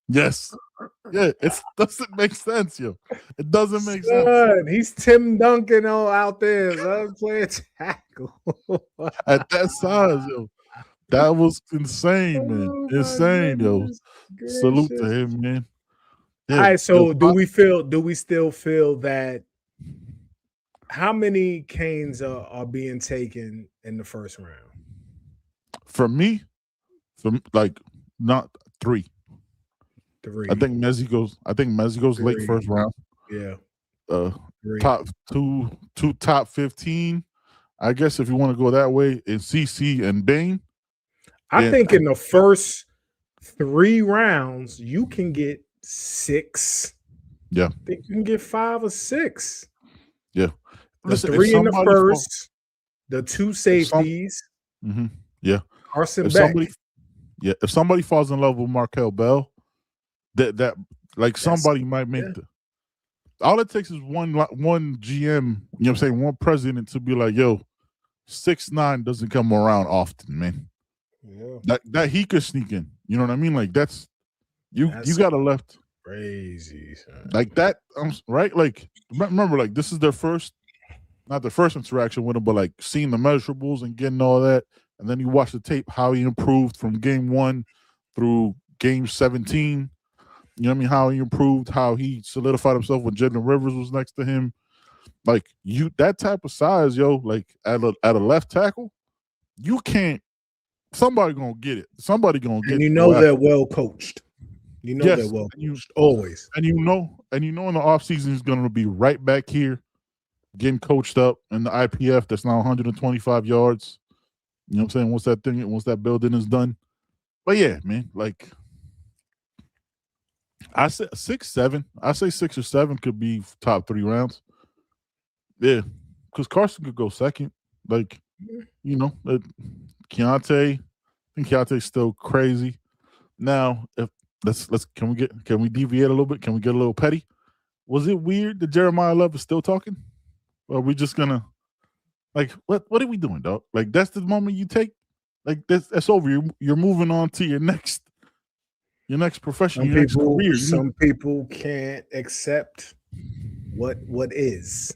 Yes. Yeah, it doesn't make sense, yo. It doesn't make sense. He's Tim Duncan out there, playing tackle. At that size, yo. That was insane, man. Insane, yo. Salute to him, man. Yeah. All right, so do we still feel that how many Canes are being taken in the first round? For me, not 3. 3. I think Mezzi goes late first round. Yeah. Top two top 15. I guess if you want to go that way, in CC and Bain. I think in the first 3 rounds, you can get 6. Yeah. I think you can get 5 or 6. Yeah. Listen, 3 in the first, the 2 safeties. Yeah. Carson Beck. If somebody falls in love with Markel Bell, somebody might make all it takes is one GM, you know what I'm saying, one president to be like, yo, 6'9" doesn't come around often, man. Yeah. That he could sneak in. You know what I mean? Like that's you got a left. Crazy. Son. Like that, right? Like remember, like this is their first, not their first interaction with him, but like seeing the measurables and getting all that. And then you watch the tape, how he improved from game 1 through game 17. You know what I mean? How he improved, how he solidified himself when Jalen Rivers was next to him. Like that type of size, yo, like at a left tackle, you can't. Somebody gonna get it. Somebody gonna get it. And you know they're well coached. You know they're well coached always. And you know in the offseason he's gonna be right back here, getting coached up in the IPF. That's now 125 yards. You know what I'm saying? Once that building is done. But yeah, man, like I said 6, 7. I say 6 or 7 could be top 3 rounds. Yeah, because Carson could go second. Like, you know, Keontae. I think Keontae's still crazy. Now, if can we deviate a little bit? Can we get a little petty? Was it weird that Jeremiah Love is still talking? Or are we just gonna what are we doing, dog? Like that's the moment you take. Like that's over. You're moving on to your next profession, next career. Some people can't accept what is.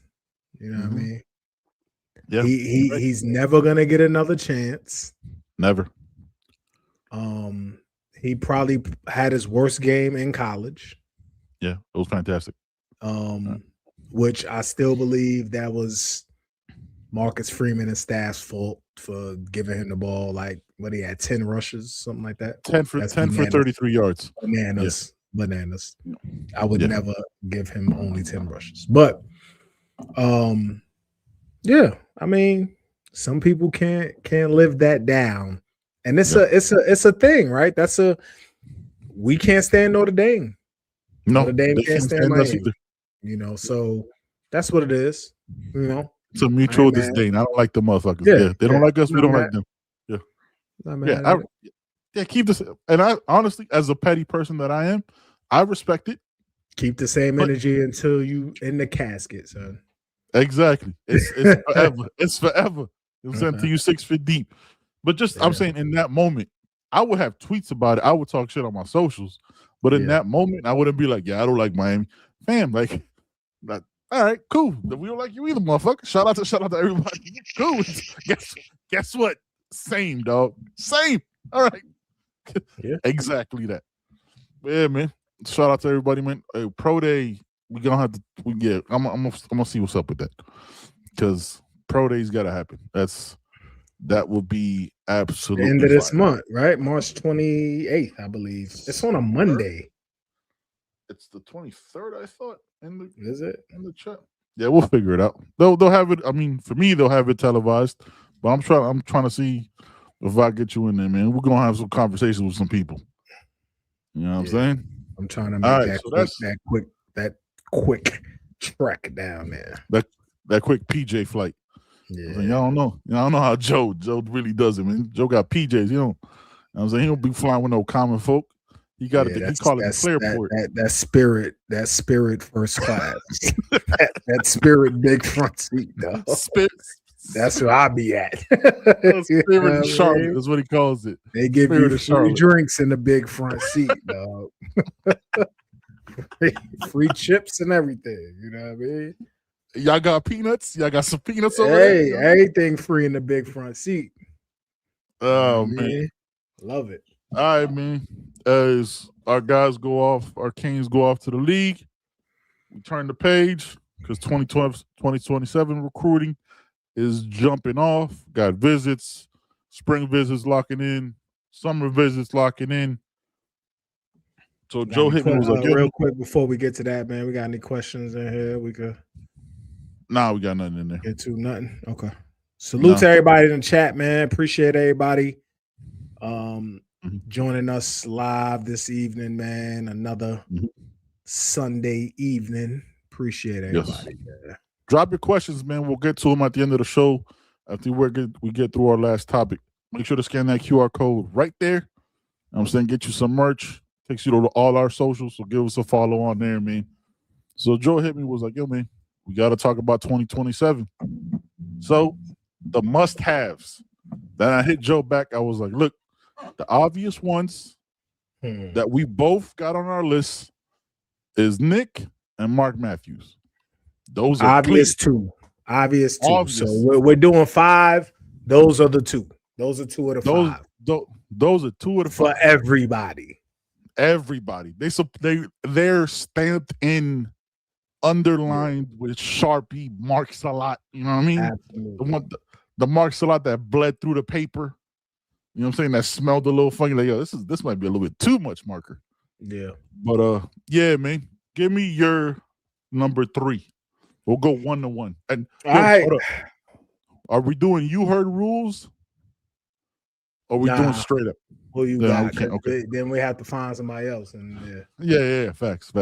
You know what I mean? Yeah. He's never gonna get another chance. Never. He probably had his worst game in college. Yeah, it was fantastic. Which I still believe that was Marcus Freeman and staff's fault for giving him the ball. Like, what he had 10 rushes, something like that. 10 for 33 yards. Bananas. I would never give him only 10 rushes. But yeah, I mean, some people can't live that down. And it's a thing, right? We can't stand Notre Dame. No, Notre Dame can't stand Miami. You know, so that's what it is. You know, it's a mutual disdain. I don't like the motherfuckers. Yeah, they don't like us. We don't like them. Yeah, keep this. And I honestly, as a petty person that I am, I respect it. Keep the same energy until you in the casket, son. Exactly. It's forever. It's forever. You know what I'm saying? Until you 6 feet deep. But just I'm saying in that moment, I would have tweets about it. I would talk shit on my socials. But in that moment, I wouldn't be like, yeah, I don't like Miami. Fam, like all right, cool. We don't like you either, motherfucker. Shout out to everybody. Cool. Guess what? Same, dog. Same. All right. Yeah. Exactly that. Yeah, man. Shout out to everybody, man. Hey, Pro Day, we gonna have to. I'm gonna see what's up with that, because Pro Day's gotta happen. That would be absolutely end of this fire. month, right? March 28th, I believe. It's on a Monday. It's the 23rd, I thought. Is it in the chat? Yeah, we'll figure it out. They'll have it. I mean, for me, they'll have it televised. But I'm trying to see if I get you in there, man. We're gonna have some conversations with some people. You know what I'm saying? I'm trying to make that quick trek down there. That quick PJ flight. Yeah. Y'all don't know how Joe really does it, man. Joe got PJs. You know what I'm saying? He don't be flying with no common folk. He got it. He call it the Clearport. That spirit first class. that spirit big front seat, though. That's who I be at. Spirit of Charlotte is what he calls it. They give you free drinks in the big front seat, dog. Free chips and everything. You know what I mean? Y'all got peanuts? Y'all got some peanuts over there? Hey, everything free in the big front seat. Oh, man. Love it. All right, man. As our guys go off, our Kings go off to the league, we turn the page because 2027 recruiting is jumping off. Got visits, spring visits locking in, summer visits locking in. So Joe hit me was like, real quick before we get to that, man. We got any questions in here? We could. Nah, we got nothing in there. Get to nothing. Okay. Salute to everybody in the chat, man. Appreciate everybody joining us live this evening, man. Another Sunday evening. Appreciate everybody. Yes. Drop your questions, man. We'll get to them at the end of the show after we get through our last topic. Make sure to scan that QR code right there. I'm saying get you some merch. Takes you to all our socials, so give us a follow on there, man. So Joe hit me was like, yo, man, we got to talk about 2027. So the must-haves. Then I hit Joe back. I was like, look, the obvious ones that we both got on our list is Nick and Mark Matthews. Those are obvious two. Obvious two. So we're doing 5. Those are the 2. Those are 2 of the 5. Those are 2 of the 5. For everybody. They're stamped in, underlined with Sharpie, marks a lot. You know what I mean? Absolutely. The marks a lot that bled through the paper. You know what I'm saying? That smelled a little funny. Like, yo, this might be a little bit too much marker. Yeah. But yeah, man. Give me your number 3. We'll go 1-1. And all right. Are we doing you heard rules? Or are we doing straight up? Who you got? Okay. Then we have to find somebody else. And yeah. Facts.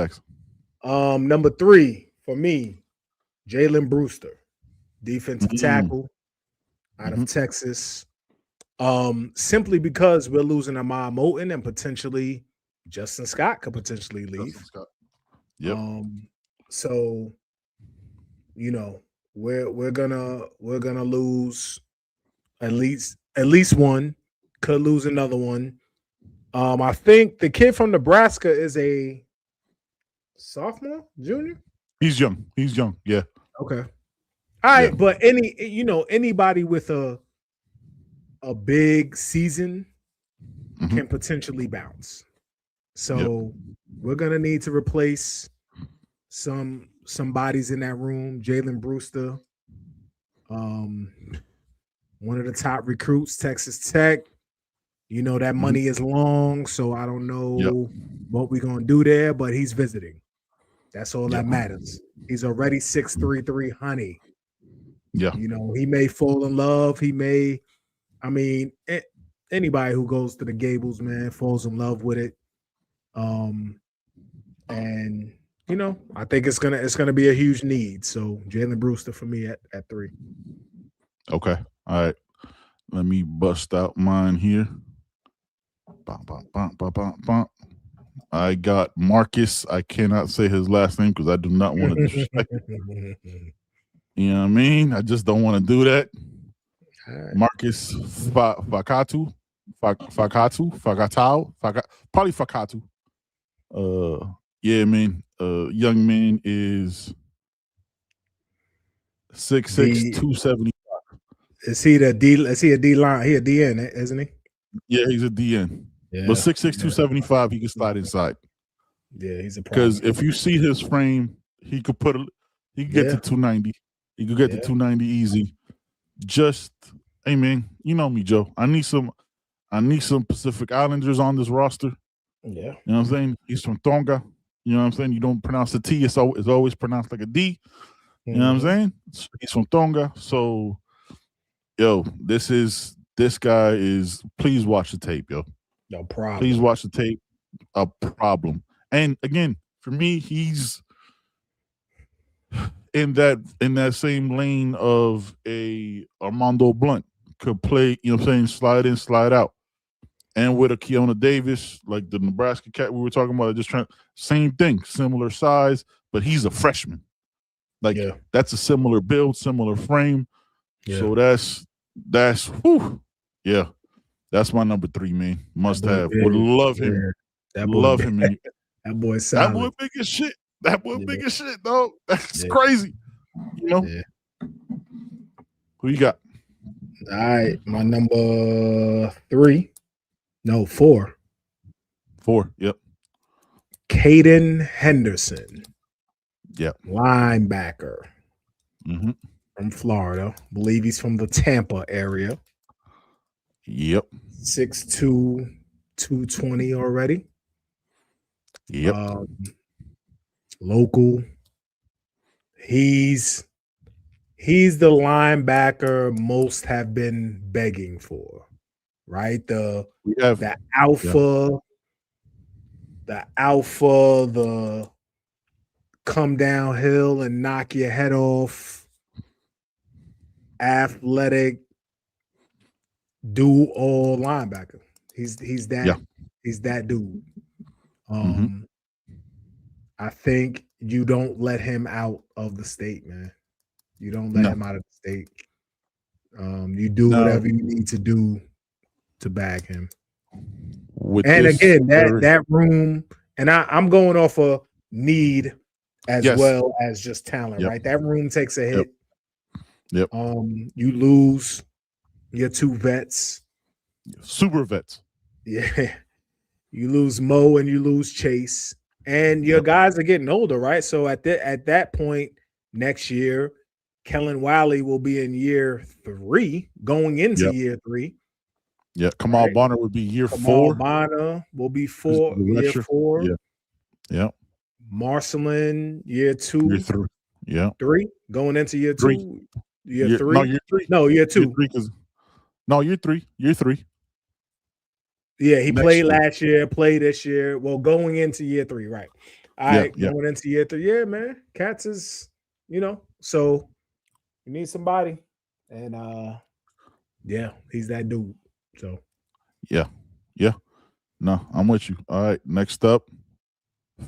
Number 3 for me, Jalen Brewster, defensive tackle out of Texas. Simply because we're losing Ahmad Moulton and potentially Justin Scott could potentially leave. Yep. So, you know, we're gonna lose at least one. Could lose another one. I think the kid from Nebraska is a sophomore, junior. He's young. Yeah. Okay. All right, but anybody with a big season can potentially bounce. So we're gonna need to replace some bodies in that room. Jalen Brewster, one of the top recruits, Texas Tech. You know, that money is long, so I don't know what we're going to do there, but he's visiting. That's all that matters. He's already 6'3", 300. Yeah. You know, he may fall in love. Anybody who goes to the Gables, man, falls in love with it. And, you know, I think it's gonna be a huge need. So Jalen Brewster for me at 3. Okay. All right. Let me bust out mine here. I got Marcus. I cannot say his last name because I do not want to disrespect him. You know what I mean? I just don't want to do that. right. Marcus Fakatu, probably Fakatu. Yeah, man. Young man is 6'6", 270. Is he the D? Is he a D line? He a DN, isn't he? Yeah, he's a DN. Yeah. But 6'6", 275, he can slide inside. Yeah, he's a problem. Because if you see his frame, he could get to 290. He could get to 290 easy. Just, hey man, you know me, Joe. I need some Pacific Islanders on this roster. Yeah. You know what I'm saying? He's from Tonga. You know what I'm saying? You don't pronounce the T, it's always pronounced like a D. You know what I'm saying? He's from Tonga. So, yo, this guy is, please watch the tape, yo. No problem. Please watch the tape. A problem. And again, for me, he's in that same lane of a Armando Blunt. Could play, you know what I'm saying, slide in, slide out. And with a Keona Davis, like the Nebraska cat we were talking about, same thing, similar size, but he's a freshman. Like that's a similar build, similar frame. Yeah. So that's yeah. That's my number 3, man. Must have. Would love him. Love him, man. That boy solid. That boy big as shit. That boy big as shit, dog. That's crazy. You know? Yeah. Who you got? All right. My number 4. 4, yep. Caden Henderson. Yep. Linebacker. Mm-hmm. From Florida. Believe he's from the Tampa area. Yep. 6'2", 220 already. Yep. Local. He's the linebacker most have been begging for, right? The alpha, the come downhill and knock your head off, athletic, do all linebacker. He's that dude. I think you don't let him out of the state, man. You don't let him out of the state. You do whatever you need to do to bag him. That room, and I'm going off of need as well as just talent, right? That room takes a hit. Yep. You lose your 2 vets. Super vets. Yeah. You lose Mo and you lose Chase. And your guys are getting older, right? So at that point next year, Kellen Wiley will be in year 3, going into year 3. Yeah, Kamal Bonner would be year 4. Kamal Bonner will be year 4. Yeah. Marcelin, year 2. Year 3. Yeah. 3, going into year 2. Year 3. No, year 3. No, year 2. Year 3. Year 3. Yeah, he played last year, played this year. Well, going into year 3, right? All right, going into year 3. Yeah, man. Cats is, so you need somebody. And he's that dude. So yeah. No, I'm with you. All right. Next up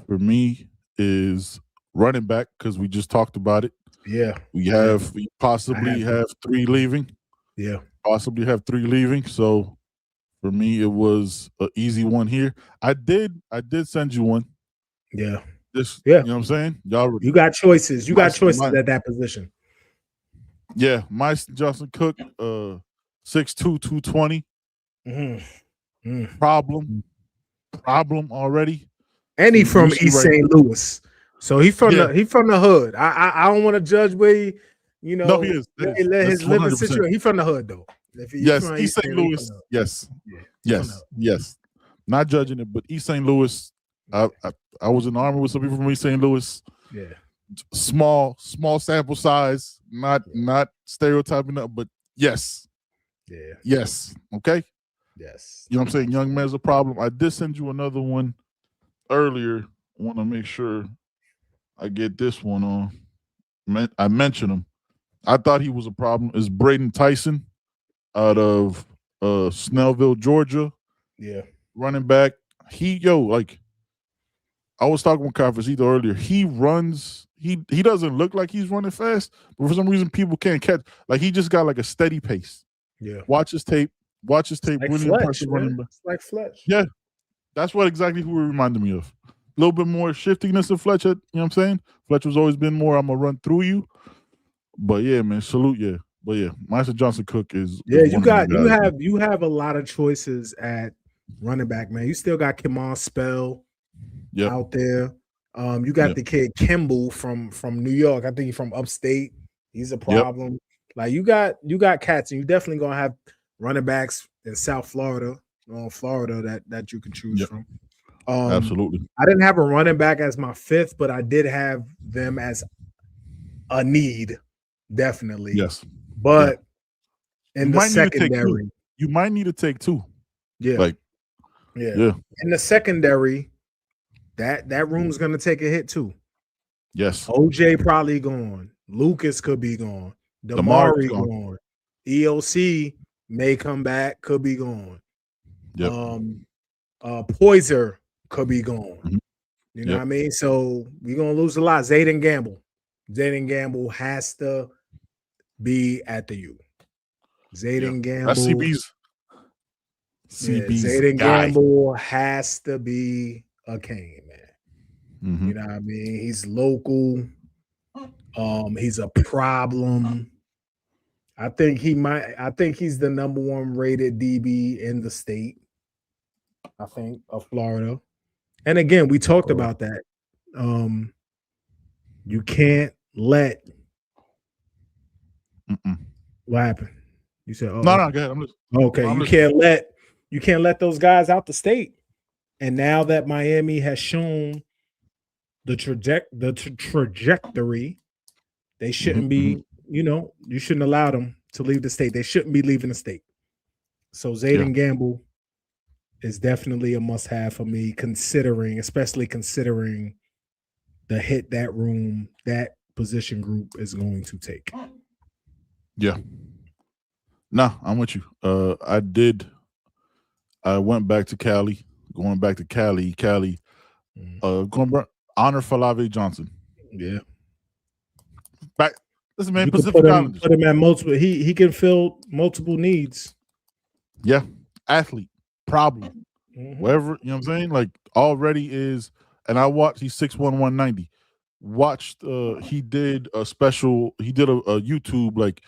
for me is running back, because we just talked about it. Yeah. We possibly have 3 leaving. Yeah. Possibly have 3 leaving. So for me, it was an easy one here. I did send you one. Yeah. You know what I'm saying? You got choices. You got choices at that position. Yeah. Justin Cook, 6'2", 220. Problem already. And he from East St. Louis. So he from the hood. I don't want to judge where he, no, he is. His living situation. He from the hood though. Yes, East St. Louis. Yes. Not judging it, but East St. Louis. I was in the Army with some people from East St. Louis. Yeah. Small sample size. Not stereotyping up, but yes. Yeah. Yes. Okay. Yes. You know what I'm saying? Young man's a problem. I did send you another one earlier. I want to make sure I get this one on. I mentioned him. I thought he was a problem. Is Braden Tyson out of Snellville, Georgia. Yeah. Running back. I was talking with Conference earlier. He runs, he doesn't look like he's running fast, but for some reason people can't catch. Like he just got like a steady pace. Yeah. Watch his tape. Like Really Fletch, impressive man. running back. It's like Fletch. Yeah, that's what exactly who it reminded me of. A little bit more shiftiness of Fletcher. You know what I'm saying? Fletcher's always been more, I'm going to run through you. But yeah, man, salute, yeah. But yeah, Meister Johnson Cook is You one of them guys, you have a lot of choices at running back, man. You still got Kimon Spell out there. You got the kid Kimball from New York. I think he's from upstate. He's a problem. Like you got cats, and you definitely gonna have running backs in South Florida, that you can choose from. Absolutely. I didn't have a running back as my fifth, but I did have them as a need, definitely. Yes. But in the secondary, you might need to take two. Yeah. In the secondary, that room's gonna take a hit too. Yes. OJ probably gone. Lucas could be gone. Damari gone. EOC may come back, could be gone. Poiser could be gone. Mm-hmm. You know what I mean? So we're gonna lose a lot. Zayden Gamble has to be at the U. Zayden Gamble. That's CB's Zayden guy. Gamble has to be a Kane, man. Mm-hmm. You know what I mean? He's local. He's a problem. I think he's the number one rated DB in the state. I think of Florida. And again, we talked about that. You can't let what happened? You said, no, go ahead. You can't let those guys out the state. And now that Miami has shown the trajectory, they shouldn't be, you shouldn't allow them to leave the state. They shouldn't be leaving the state. So Zayden Gamble is definitely a must-have for me, especially considering the hit that position group is going to take. Yeah. Nah, I'm with you. I went back to Cali. Going back to Cali. Honor Falave Johnson. Yeah. Back. Listen, man, Pacific Islanders. Put him at multiple. He can fill multiple needs. Yeah. Athlete. Problem. Whatever, you know what I'm saying? Like already is, and I watched, he's 6'1", 190. Watched he did a YouTube like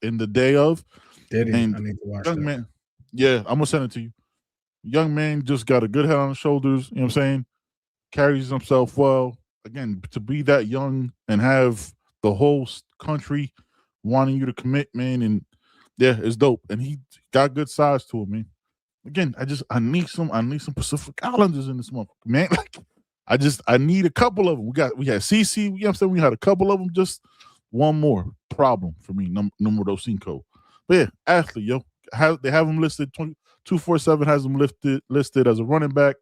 in the day of. Did he? And I need to watch young that. Man, yeah, I'm gonna send it to you. Young man just got a good head on his shoulders, you know what I'm saying? Carries himself well. Again, to be that young and have the whole country wanting you to commit, man, and yeah, it's dope. And he got good size to him, man. Again, I need some Pacific Islanders in this month, man. Like, I need a couple of them. We had CC, you know what I'm saying? We had a couple of them, just one more problem for me, numero cinco. But yeah, athlete, yo. They have him listed, 247 has him listed as a running back,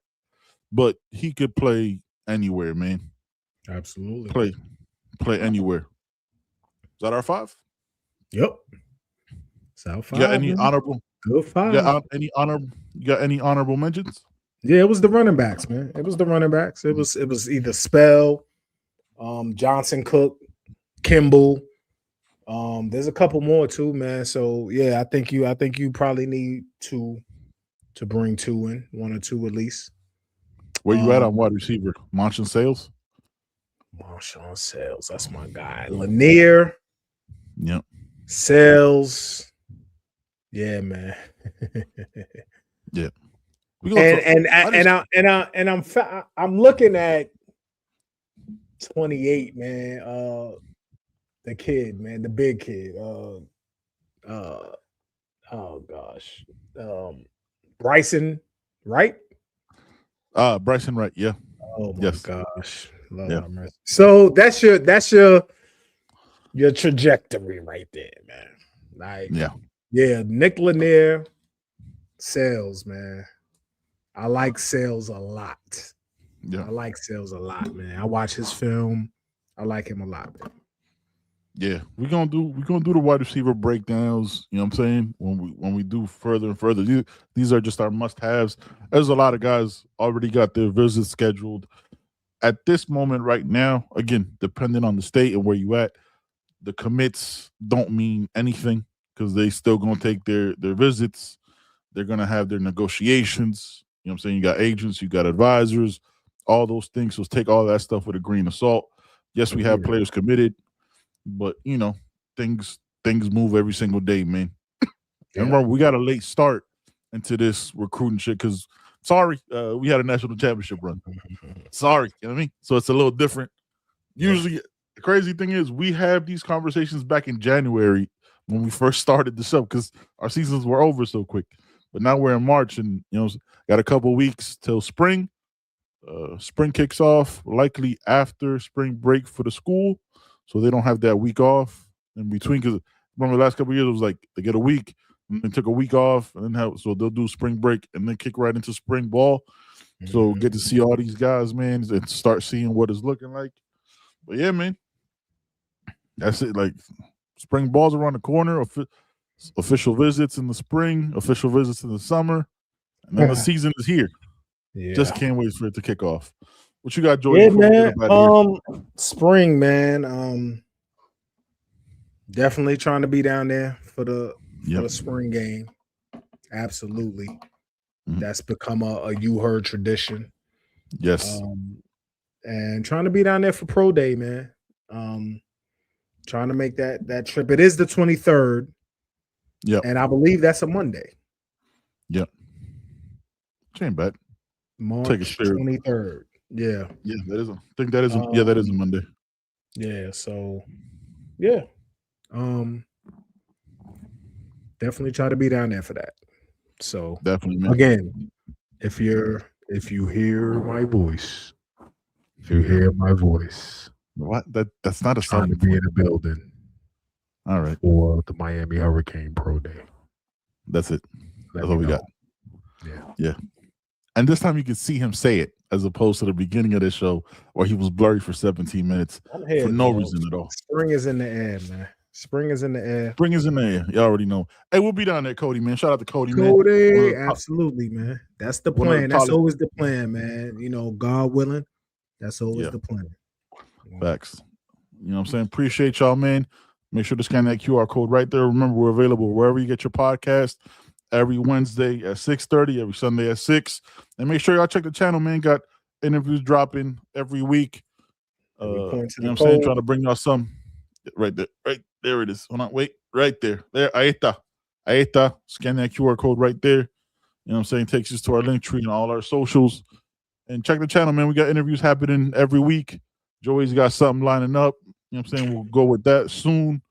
but he could play anywhere, man. Absolutely. Play anywhere. Is that our 5? Yep. South 5. You got any honorable? Good 5. You got any honorable mentions? Yeah, it was the running backs, man. It was the running backs. It was either Spell, Johnson Cook, Kimball. There's a couple more too, man. So yeah, I think you probably need to bring 2 in, 1 or 2 at least. Where you at on wide receiver? Marshawn Sales? Marshawn Sales, that's my guy. Lanier. Yep. Sales. Yeah, man. Yeah. I'm looking at 28, man. The kid, man, the big kid. Bryson Wright. Bryson Wright, yeah. Oh my gosh. Lord have mercy. So that's your trajectory right there, man. Like, yeah, Nick Lanier, Sales, man. I like Sales a lot. Yeah. I like Sales a lot, man. I watch his film. I like him a lot, man. Yeah, we're gonna do the wide receiver breakdowns. You know what I'm saying? When we do further and further, these are just our must-haves. There's a lot of guys already got their visits scheduled. At this moment right now, again, depending on the state and where you at, the commits don't mean anything because they still gonna take their visits. They're gonna have their negotiations. You know what I'm saying? You got agents, you got advisors, all those things. So take all that stuff with a grain of salt. Yes, we have players committed, but things move every single day, man. And remember, we got a late start into this recruiting shit because we had a national championship run. Sorry, you know what I mean? So it's a little different. Usually, the crazy thing is we have these conversations back in January when we first started the show because our seasons were over so quick. But now we're in March and, got a couple weeks till spring. Spring kicks off likely after spring break for the school. So they don't have that week off in between because remember the last couple of years it was like they get a week and then took a week off and then so they'll do spring break and then kick right into spring ball. So get to see all these guys, man, and start seeing what it's looking like. But yeah, man, that's it. Like spring ball's around the corner. Official visits in the spring, official visits in the summer, and then the season is here. Yeah. Just can't wait for it to kick off. What you got, Jordan? Yeah, man. Spring, man. Definitely trying to be down there for the spring game. Absolutely. That's become a you heard tradition. Yes. And trying to be down there for pro day, man. Trying to make that trip. It is the 23rd. Yeah. And I believe that's a Monday. Yep. Ain't bad. March 23rd. Yeah. Yeah, that is. I think that is. That is a Monday. Yeah. So, yeah. Definitely try to be down there for that. So definitely, man. Again, if you hear my voice, what? That's not a trying to be in the building. All right. For the Miami Hurricane Pro Day. That's it. That's all we got. Yeah. And this time you can see him say it as opposed to the beginning of the show where he was blurry for 17 minutes for no reason at all. Spring is in the air, man. Spring is in the air. Spring is in the air. You already know. Hey, we'll be down there, Cody, man. Shout out to Cody, man. Cody, absolutely, man. That's the plan. That's always the plan, man. God willing, that's always the plan. Facts. You know what I'm saying? Appreciate y'all, man. Make sure to scan that QR code right there. Remember, we're available wherever you get your podcast every Wednesday at 6:30, every Sunday at 6. And make sure y'all check the channel, man. Got interviews dropping every week. You know what I'm saying? Trying to bring y'all some. Right there. Right there it is. Hold on. Wait. Right there. There. Ahí está. Scan that QR code right there. You know what I'm saying? Takes us to our link tree and all our socials. And check the channel, man. We got interviews happening every week. Joey's got something lining up. You know what I'm saying? We'll go with that soon.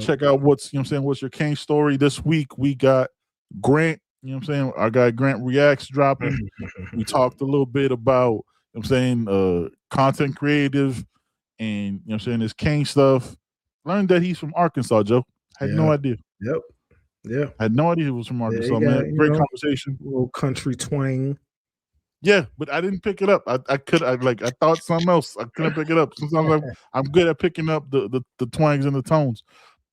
Check out what's your Kane story this week. We got Grant, you know what I'm saying? Our guy Grant Reacts dropping. We talked a little bit about, content creative and, you know what I'm saying, his Kane stuff. Learned that he's from Arkansas, Joe. Had no idea. Yep. Yeah. Had no idea he was from Arkansas, man. Great conversation. A little country twang. Yeah, but I didn't pick it up. I thought something else. I couldn't pick it up. Sometimes I'm good at picking up the twangs and the tones.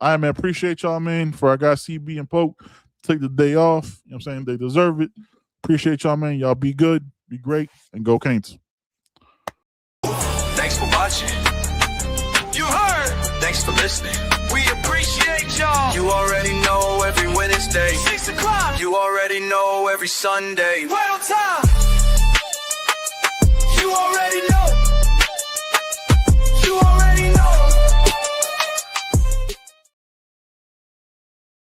All right, man. Appreciate y'all, man. For our guys CB and Poke, take the day off. You know what I'm saying? They deserve it. Appreciate y'all, man. Y'all be good, be great, and go Canes. Thanks for watching. You heard. Thanks for listening. We appreciate y'all. You already know every Wednesday, 6 o'clock. You already know every Sunday, right on time. You already know. You already know.